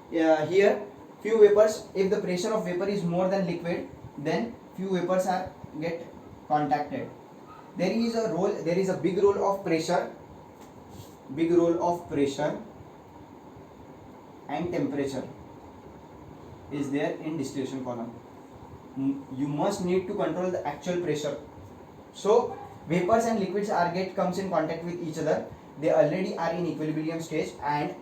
here few vapors, if the pressure of vapor is more than liquid, then few vapors are get contacted. There is a big role of pressure and temperature is there in distillation column. You must need to control the actual pressure. So vapors and liquids comes in contact with each other. They already are in equilibrium stage, and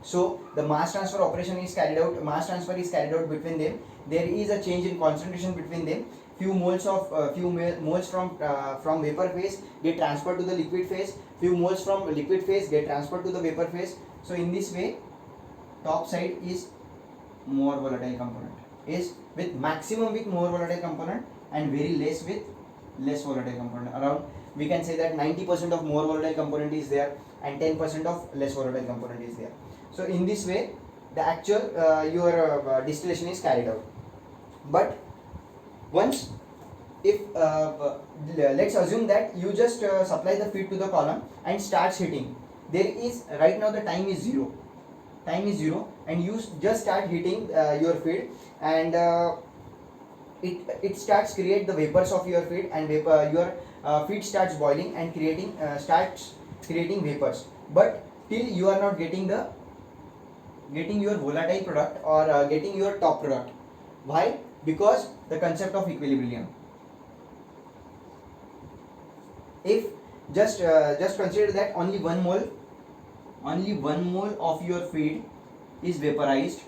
so the mass transfer operation is carried out. Mass transfer is carried out between them. There is a change in concentration between them. Few moles from vapor phase get transferred to the liquid phase. Few moles from liquid phase get transferred to the vapor phase. So in this way, top side is more volatile component, is with maximum with more volatile component and very less with less volatile component. Around, we can say that 90% of more volatile component is there and 10% of less volatile component is there. So in this way, the actual your distillation is carried out. But once, if let's assume that you just supply the feed to the column and starts heating. There is, right now the time is zero, and you just start heating your feed, and it starts create the vapors of your feed, and your feed starts boiling and starts creating vapors. But till you are not getting your volatile product or getting your top product. Why? Because the concept of equilibrium. If just consider that only one mole of your feed is vaporized,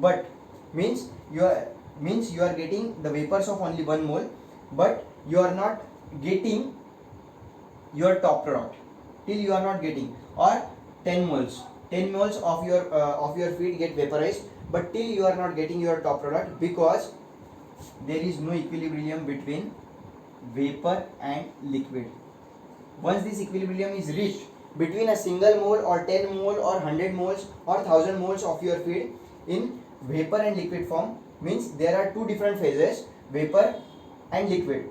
but means you are getting the vapors of only 1 mole, but you are not getting your top product till you are not getting, or 10 moles 10 moles of your feed get vaporized, but till you are not getting your top product because there is no equilibrium between vapor and liquid. Once this equilibrium is reached between a single mole or 10 mole or 100 moles or 1000 moles of your feed in vapor and liquid form, means there are two different phases, vapor and liquid.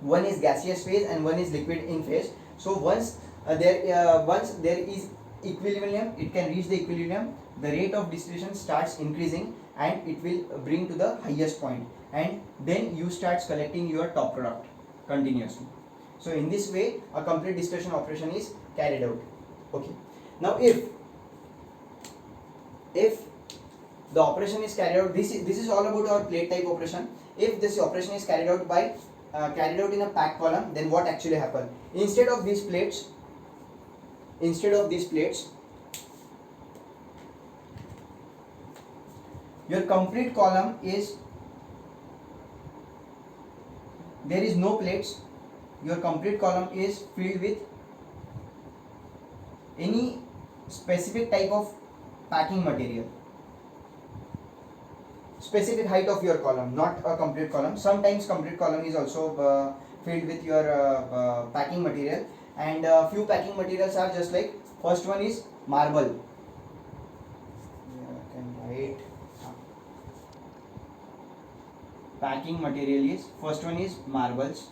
One is gaseous phase and one is liquid in phase. So once there is equilibrium, it can reach the equilibrium, the rate of distillation starts increasing and it will bring to the highest point, and then you start collecting your top product continuously. So in this way a complete distillation operation is carried out. Okay, now if the operation is carried out, this is all about our plate type operation. If this operation is carried out in a pack column, then what actually happen? Instead of these plates, your complete column is, there is no plates, your complete column is filled with any specific type of packing material, specific height of your column, not a complete column. Sometimes complete column is also filled with your packing material, and few packing materials are just like, first one is marble. I can write. Packing material is, first one is marbles,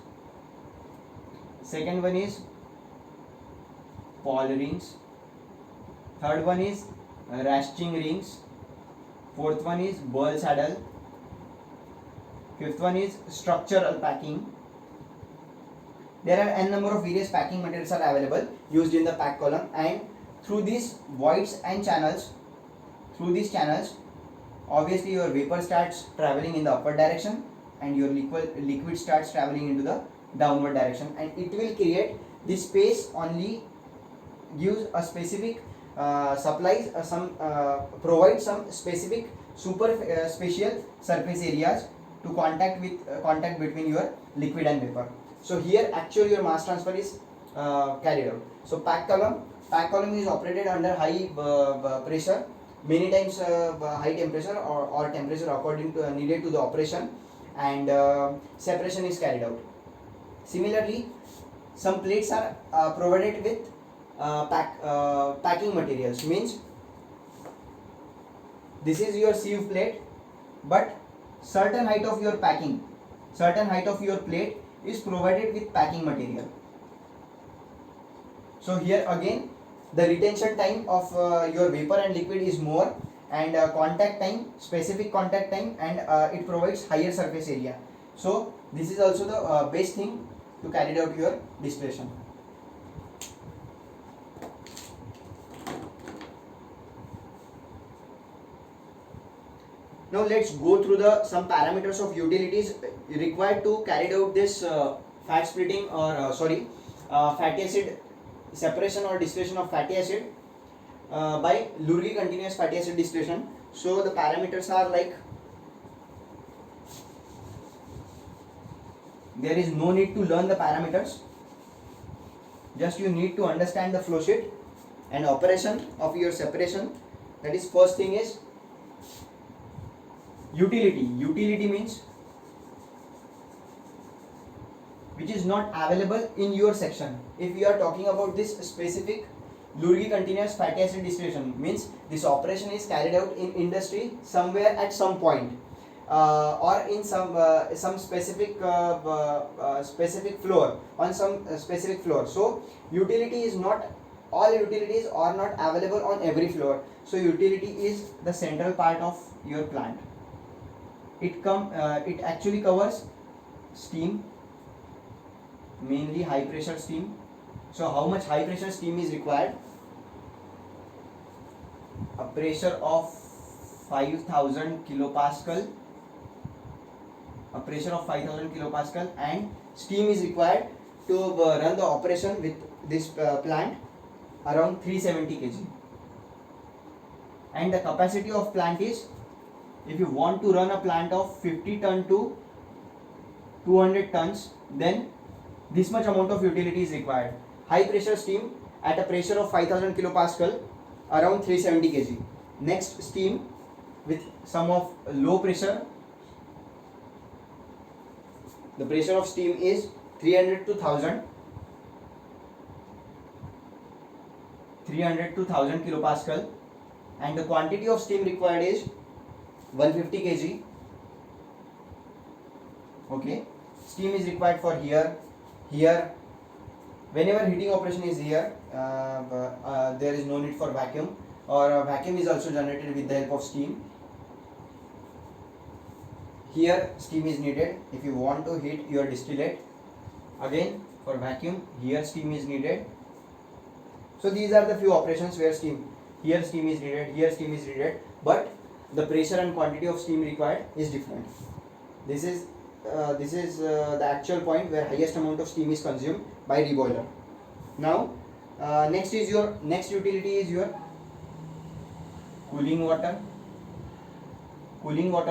second one is Paul rings, third one is Rasching rings, fourth one is Burl saddle, fifth one is structural packing. There are n number of various packing materials are available used in the pack column, and through these voids and channels, obviously your vapor starts traveling in the upward direction and your liquid starts traveling into the downward direction, and it will create this space only gives a specific supplies provides some specific superficial surface areas to contact between your liquid and vapor. So here actually your mass transfer is carried out. So pack column is operated under high pressure, many times high temperature or temperature according to needed to the operation, and separation is carried out. Similarly, some plates are provided with packing materials, means this is your sieve plate, but certain height of your plate is provided with packing material. So here again the retention time of your vapor and liquid is more, and specific contact time, and it provides higher surface area. So this is also the best thing to carry out your distillation. Now let's go through some parameters of utilities required to carry out this fat splitting or fatty acid separation or distillation of fatty acid by Lurgi continuous fatty acid distillation. So the parameters are like, there is no need to learn the parameters, just you need to understand the flow sheet and operation of your separation. That is, first thing is utility means which is not available in your section. If you are talking about this specific Lurgi continuous fatty acid distillation, means this operation is carried out in industry somewhere at some point, or in some specific specific floor, on some specific floor. So utility is not, all utilities are not available on every floor. So utility is the central part of your plant. It actually covers steam, mainly high pressure steam. So how much high pressure steam is required? A pressure of 5000 kilopascal, and steam is required to run the operation with this plant around 370 kg. And the capacity of plant is, if you want to run a plant of 50 ton to 200 tons, then this much amount of utility is required. High pressure steam at a pressure of 5000 kilopascal around 370 kg. Next, steam with some of low pressure. The pressure of steam is 300 to 1000 kilopascal, and the quantity of steam required is 150 kg. Okay, steam is required for here. Whenever heating operation is here, there is no need for vacuum, or vacuum is also generated with the help of steam. Here steam is needed if you want to heat your distillate. Again, for vacuum, here steam is needed. So these are the few operations where steam is needed, here steam is needed, but the pressure and quantity of steam required is different. This is the actual point where highest amount of steam is consumed by reboiler. Now, next utility is your cooling water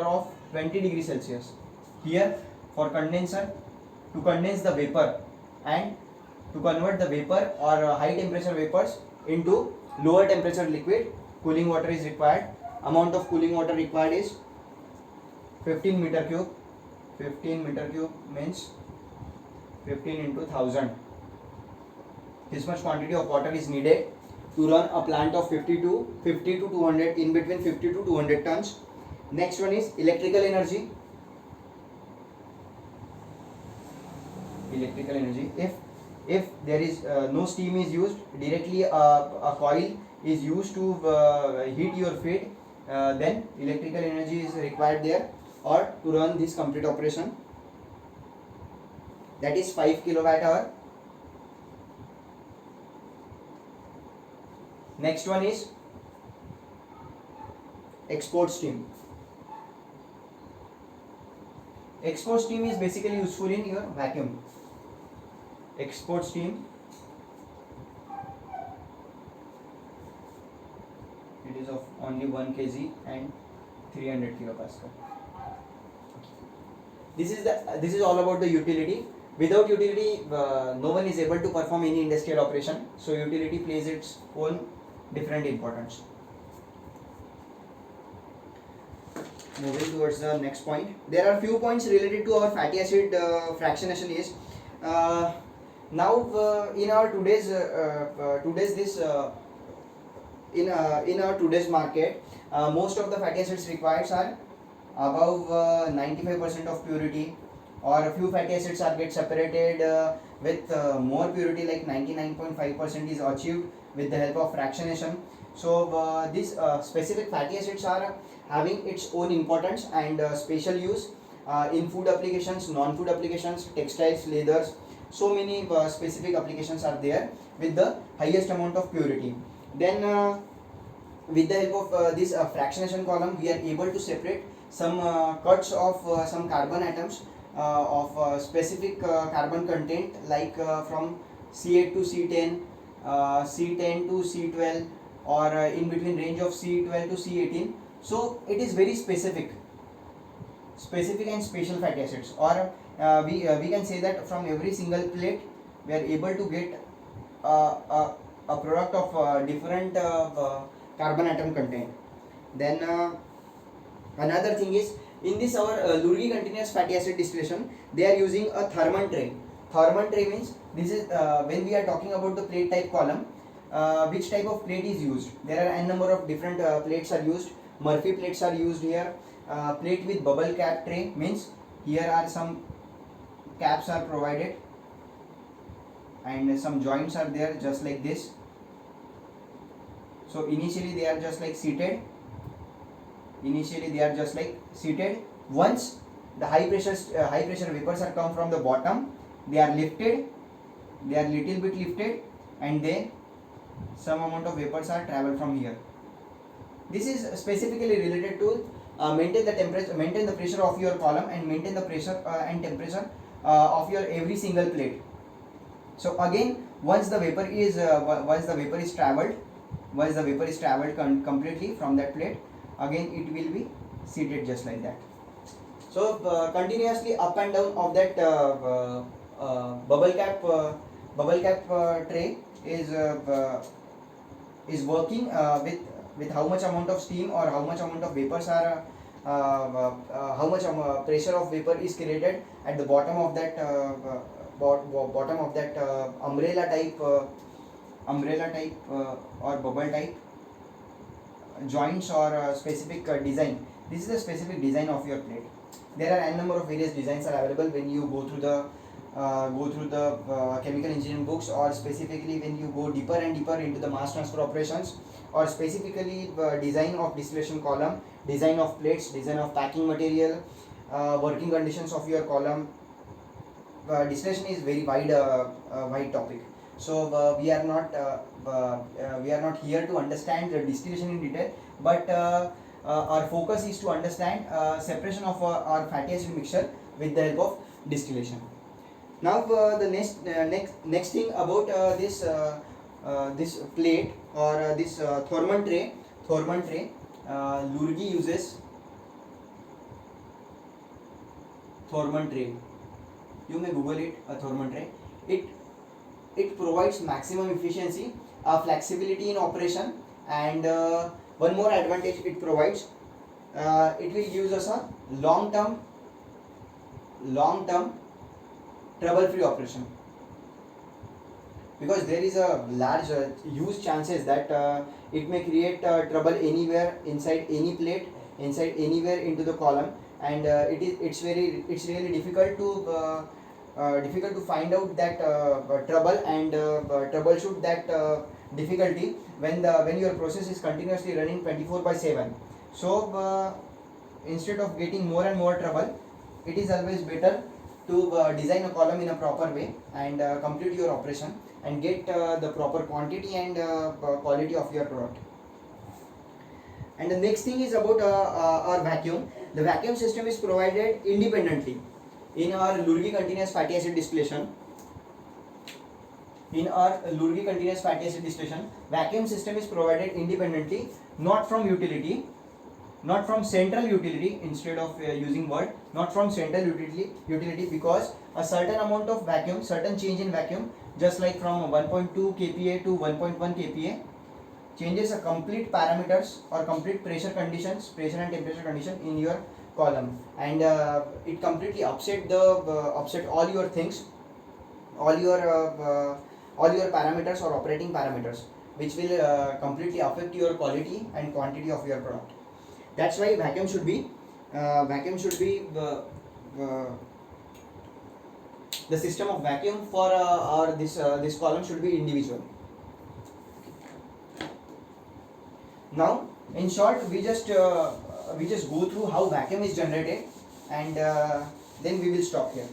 of 20 degrees Celsius. Here, for condenser, to condense the vapor and to convert the vapor or high temperature vapors into lower temperature liquid, cooling water is required. Amount of cooling water required is 15 meter cube. 15 meter cube means 15 into 1000. This much quantity of water is needed to run a plant of 50 to 200, in between 50 to 200 tons. Next one is electrical energy. If there is no steam is used, directly a coil is used to heat your feed, then electrical energy is required there, or to run this complete operation, that is 5 kilowatt hour. Next one is export steam. Export steam is basically useful in your vacuum. Export steam, it is of only 1 kg and 300 kilopascal. This is all about the utility. Without utility, no one is able to perform any industrial operation. So utility plays its own different importance. Moving towards the next point, there are few points related to our fatty acid fractionation. Is now in our today's market, most of the fatty acids required are above 95% of purity, or a few fatty acids are get separated with more purity, like 99.5% is achieved with the help of fractionation. So these specific fatty acids are having its own importance and special use in food applications, non-food applications, textiles, leathers. So many specific applications are there with the highest amount of purity. Then with the help of this fractionation column, we are able to separate some cuts of some carbon atoms of specific carbon content, like from C8 to C10, C10 to C12, or in between range of C12 to C18. So it is very specific and special fatty acids, or we can say that from every single plate we are able to get a product of different carbon atom content. Then another thing is, in this our Lurgi continuous fatty acid distillation, they are using a Thermon tray. Thermon tray means, this is when we are talking about the plate type column, which type of plate is used. There are n number of different plates are used. Murphy plates are used here. Plate with bubble cap tray means here are some caps are provided and some joints are there, just like this. So initially they are just like seated. Once the high pressure vapors are come from the bottom, they are lifted, they are little bit lifted, and then some amount of vapors are travel from here. This is specifically related to maintain the pressure of your column, and maintain the pressure and temperature of your every single plate. So again, once the vapor is traveled completely from that plate, again it will be seated just like that. So continuously up and down of that bubble cap tray is is working with how much amount of steam or how much amount of vapors are how much pressure of vapor is created at the bottom of that bottom of that umbrella type or bubble type joints or specific design. This is the specific design of your plate. There are n number of various designs are available when you go through the chemical engineering books, or specifically when you go deeper and deeper into the mass transfer operations, or specifically design of distillation column, design of plates, design of packing material, working conditions of your column. Distillation is very wide topic. So we are not here to understand the distillation in detail, but our focus is to understand separation of our fatty acid mixture with the help of distillation. Now the next thing about this plate or this Thorman tray. Lurgi uses Thorman tray. You may Google it, a Thorman tray. It provides maximum efficiency, flexibility in operation, and one more advantage it provides. It will give us a long term trouble-free operation, because there is a large huge chances that it may create trouble anywhere inside any plate, inside anywhere into the column, and it's really difficult to find out that trouble and troubleshoot that difficulty when your process is continuously running 24/7. So instead of getting more and more trouble, it is always better to design a column in a proper way and complete your operation and get the proper quantity and quality of your product. And the next thing is about our vacuum. The vacuum system is provided independently in our Lurgi continuous fatty acid distillation. In our Lurgi continuous fatty acid distillation, vacuum system is provided independently, not from utility, not from central utility, instead of using word, not from central utility, because a certain amount of vacuum, certain change in vacuum, just like from 1.2 kPa to 1.1 kPa, changes a complete parameters or complete pressure and temperature condition in your column, and it completely upset all your things, all your parameters or operating parameters, which will completely affect your quality and quantity of your product. That's why vacuum should be the system of vacuum for or this column should be individual. Now, in short, we just go through how vacuum is generated, and then we will stop here.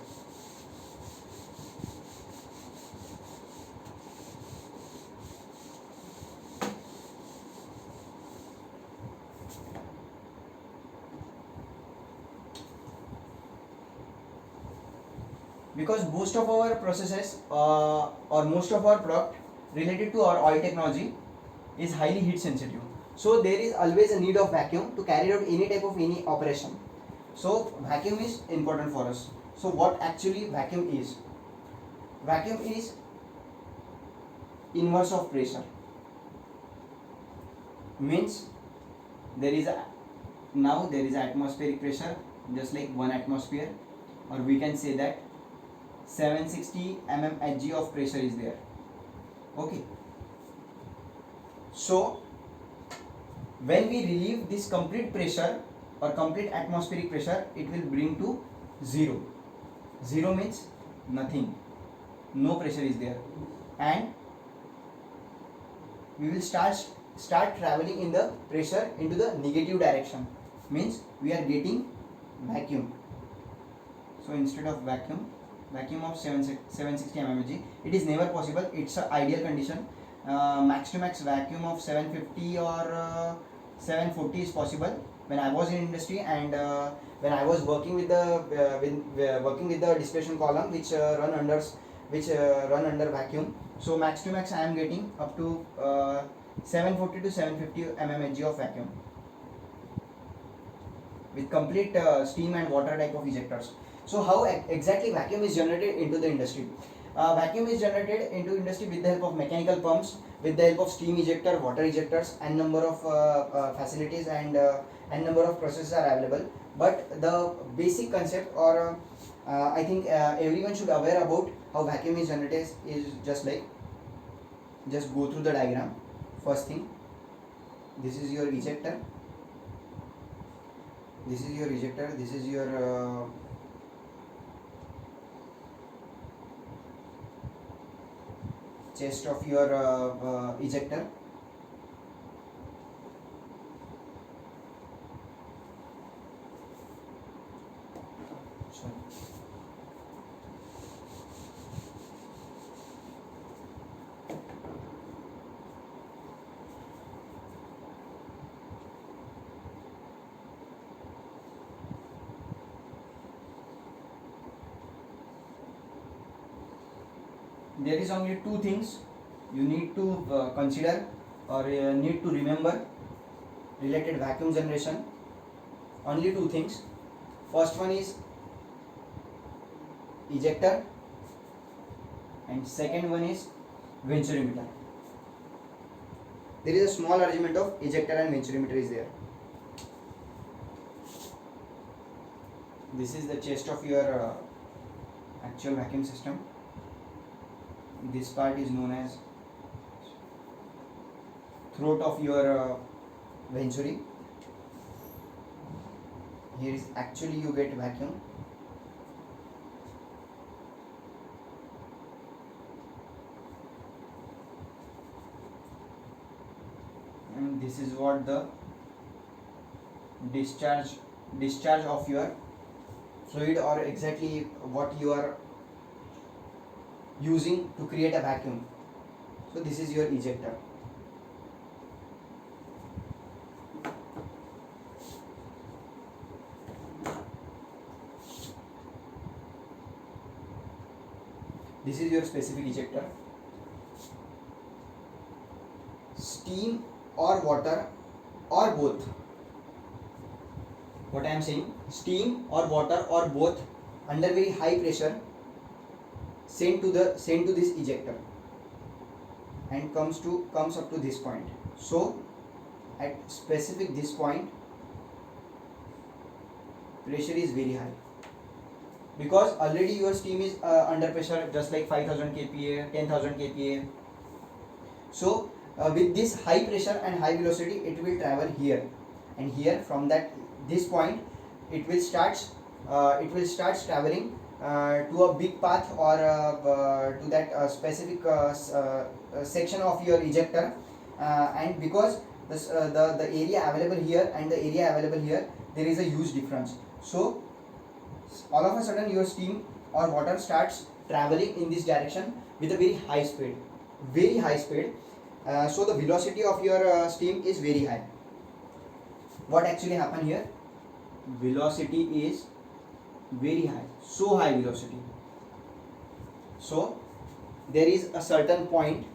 Because most of our processes or most of our product related to our oil technology is highly heat sensitive, so there is always a need of vacuum to carry out any type of any operation. So vacuum is important for us. So what actually vacuum is? Vacuum is inverse of pressure. Means there is atmospheric pressure, just like 1 atmosphere, or we can say that 760 mmHg of pressure is there. Okay. So when we relieve this complete pressure or complete atmospheric pressure, it will bring to zero. Zero means nothing, no pressure is there, and we will start traveling in the pressure into the negative direction, means we are getting vacuum. So instead of vacuum of 760 mmHg, it is never possible. It's an ideal condition. Max to max vacuum of 750 or 740 is possible when I was in industry, and when I was working with the distillation column which run under vacuum. So max to max I am getting up to 740 to 750 mmHg of vacuum with complete steam and water type of ejectors. So how exactly vacuum is generated into the industry? Vacuum is generated into industry with the help of mechanical pumps, with the help of steam ejector, water ejectors, and number of facilities and number of processes are available. But the basic concept, or I think everyone should aware about how vacuum is generated is just like, just go through the diagram. First thing, this is your ejector, this is your ejector, this is your chest of your ejector. Sorry. There is only two things you need to consider, or need to remember related vacuum generation. Only two things. First one is ejector, and second one is venturimeter. There is a small arrangement of ejector and venturimeter is there. This is the chest of your actual vacuum system. This part is known as throat of your venturi. Here is actually you get vacuum. And this is what the discharge of your fluid, or exactly what you are using to create a vacuum. So this is your ejector. This is your specific ejector. Steam or water or both. What I am saying, steam or water or both under very high pressure sent to this ejector and comes up to this point. So at specific this point, pressure is very high, because already your steam is under pressure, just like 5000 kPa, 10,000 kPa. So with this high pressure and high velocity, it will travel here, and here from this point it will start traveling to a big path, or to that specific section of your ejector, and because the area available here and the area available here, there is a huge difference. So all of a sudden your steam or water starts traveling in this direction with a very high speed, so the velocity of your steam is very high. What actually happened here? Velocity is very high, so high velocity. So there is a certain point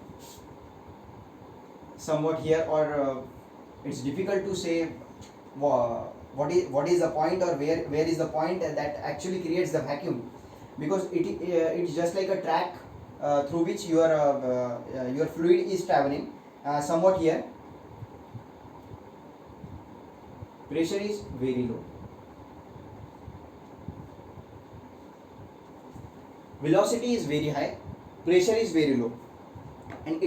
somewhat here, or it's difficult to say what is the point, or where is the point that actually creates the vacuum, because it's just like a track through which your fluid is traveling. Somewhat here pressure is very low, velocity is very high, pressure is very low, and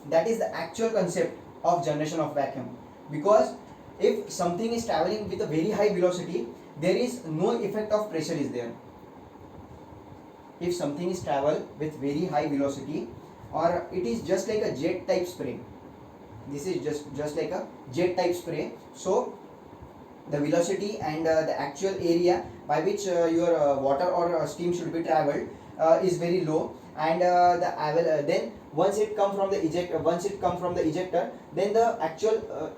that is the actual concept of generation of vacuum. Because if something is traveling with a very high velocity, there is no effect of pressure is there. If something is travel with very high velocity, or it is just like a jet type spray, this is just like a jet type spray. So the velocity and the actual area by which your water or steam should be traveled is very low, and then once it come from the ejector, then the actual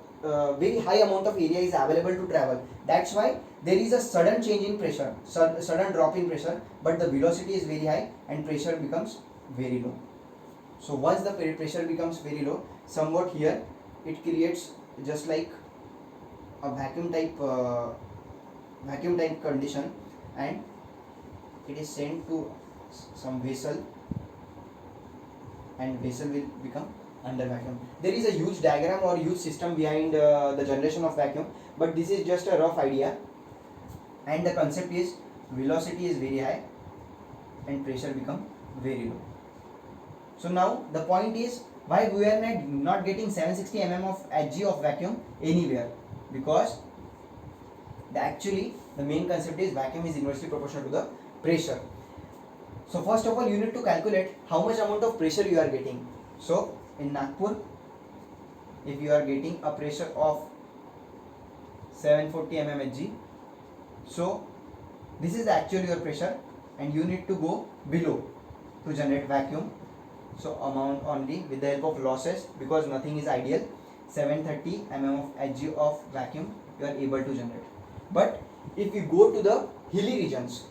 very high amount of area is available to travel. That's why there is a sudden change in pressure, sudden drop in pressure, but the velocity is very high and pressure becomes very low. So once the pressure becomes very low, somewhat here it creates just like a vacuum type condition, and it is sent to some vessel, and vessel will become under vacuum. There is a huge diagram or huge system behind the generation of vacuum, but this is just a rough idea, and the concept is velocity is very high and pressure become very low. So now the point is, why we are not getting 760 mm of Hg of vacuum anywhere? Because the main concept is vacuum is inversely proportional to the pressure. So first of all, you need to calculate how much amount of pressure you are getting. So in Nagpur, if you are getting a pressure of 740 mm Hg, so this is actually your pressure, and you need to go below to generate vacuum. So amount only with the help of losses, because nothing is ideal, 730 mm of Hg of vacuum you are able to generate. But if you go to the hilly regions,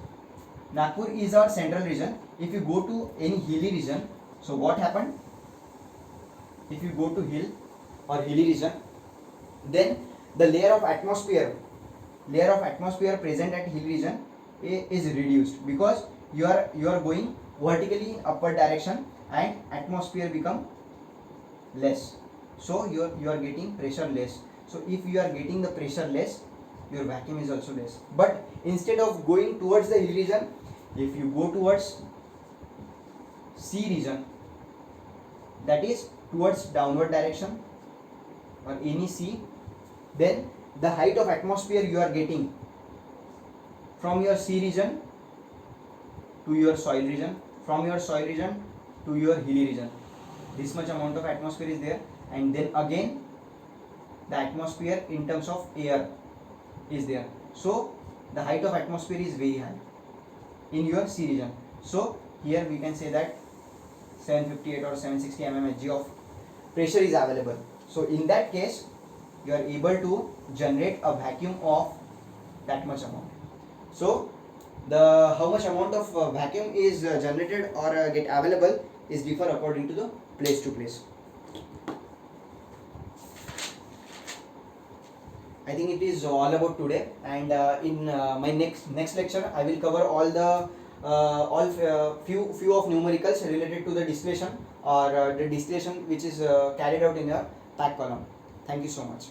Nagpur is our central region. If you go to any hilly region, so what happened? If you go to hill or hilly region, then the layer of atmosphere present at hill region is reduced, because you are going vertically in upward direction and atmosphere become less. So you are getting pressure less. So if you are getting the pressure less, your vacuum is also less. But instead of going towards the hill region, if you go towards sea region, that is towards downward direction or any sea, then the height of atmosphere you are getting from your sea region to your soil region, from your soil region to your hilly region, this much amount of atmosphere is there, and then again the atmosphere in terms of air is there. So the height of atmosphere is very high in your sea region. So here we can say that 758 or 760 mm Hg of pressure is available. So in that case, you are able to generate a vacuum of that much amount. So the how much amount of vacuum is generated or get available is differ according to the place to place. I think it is all about today, and in my next lecture I will cover all the few of numericals related to the distillation or the distillation which is carried out in a pack column. Thank you so much.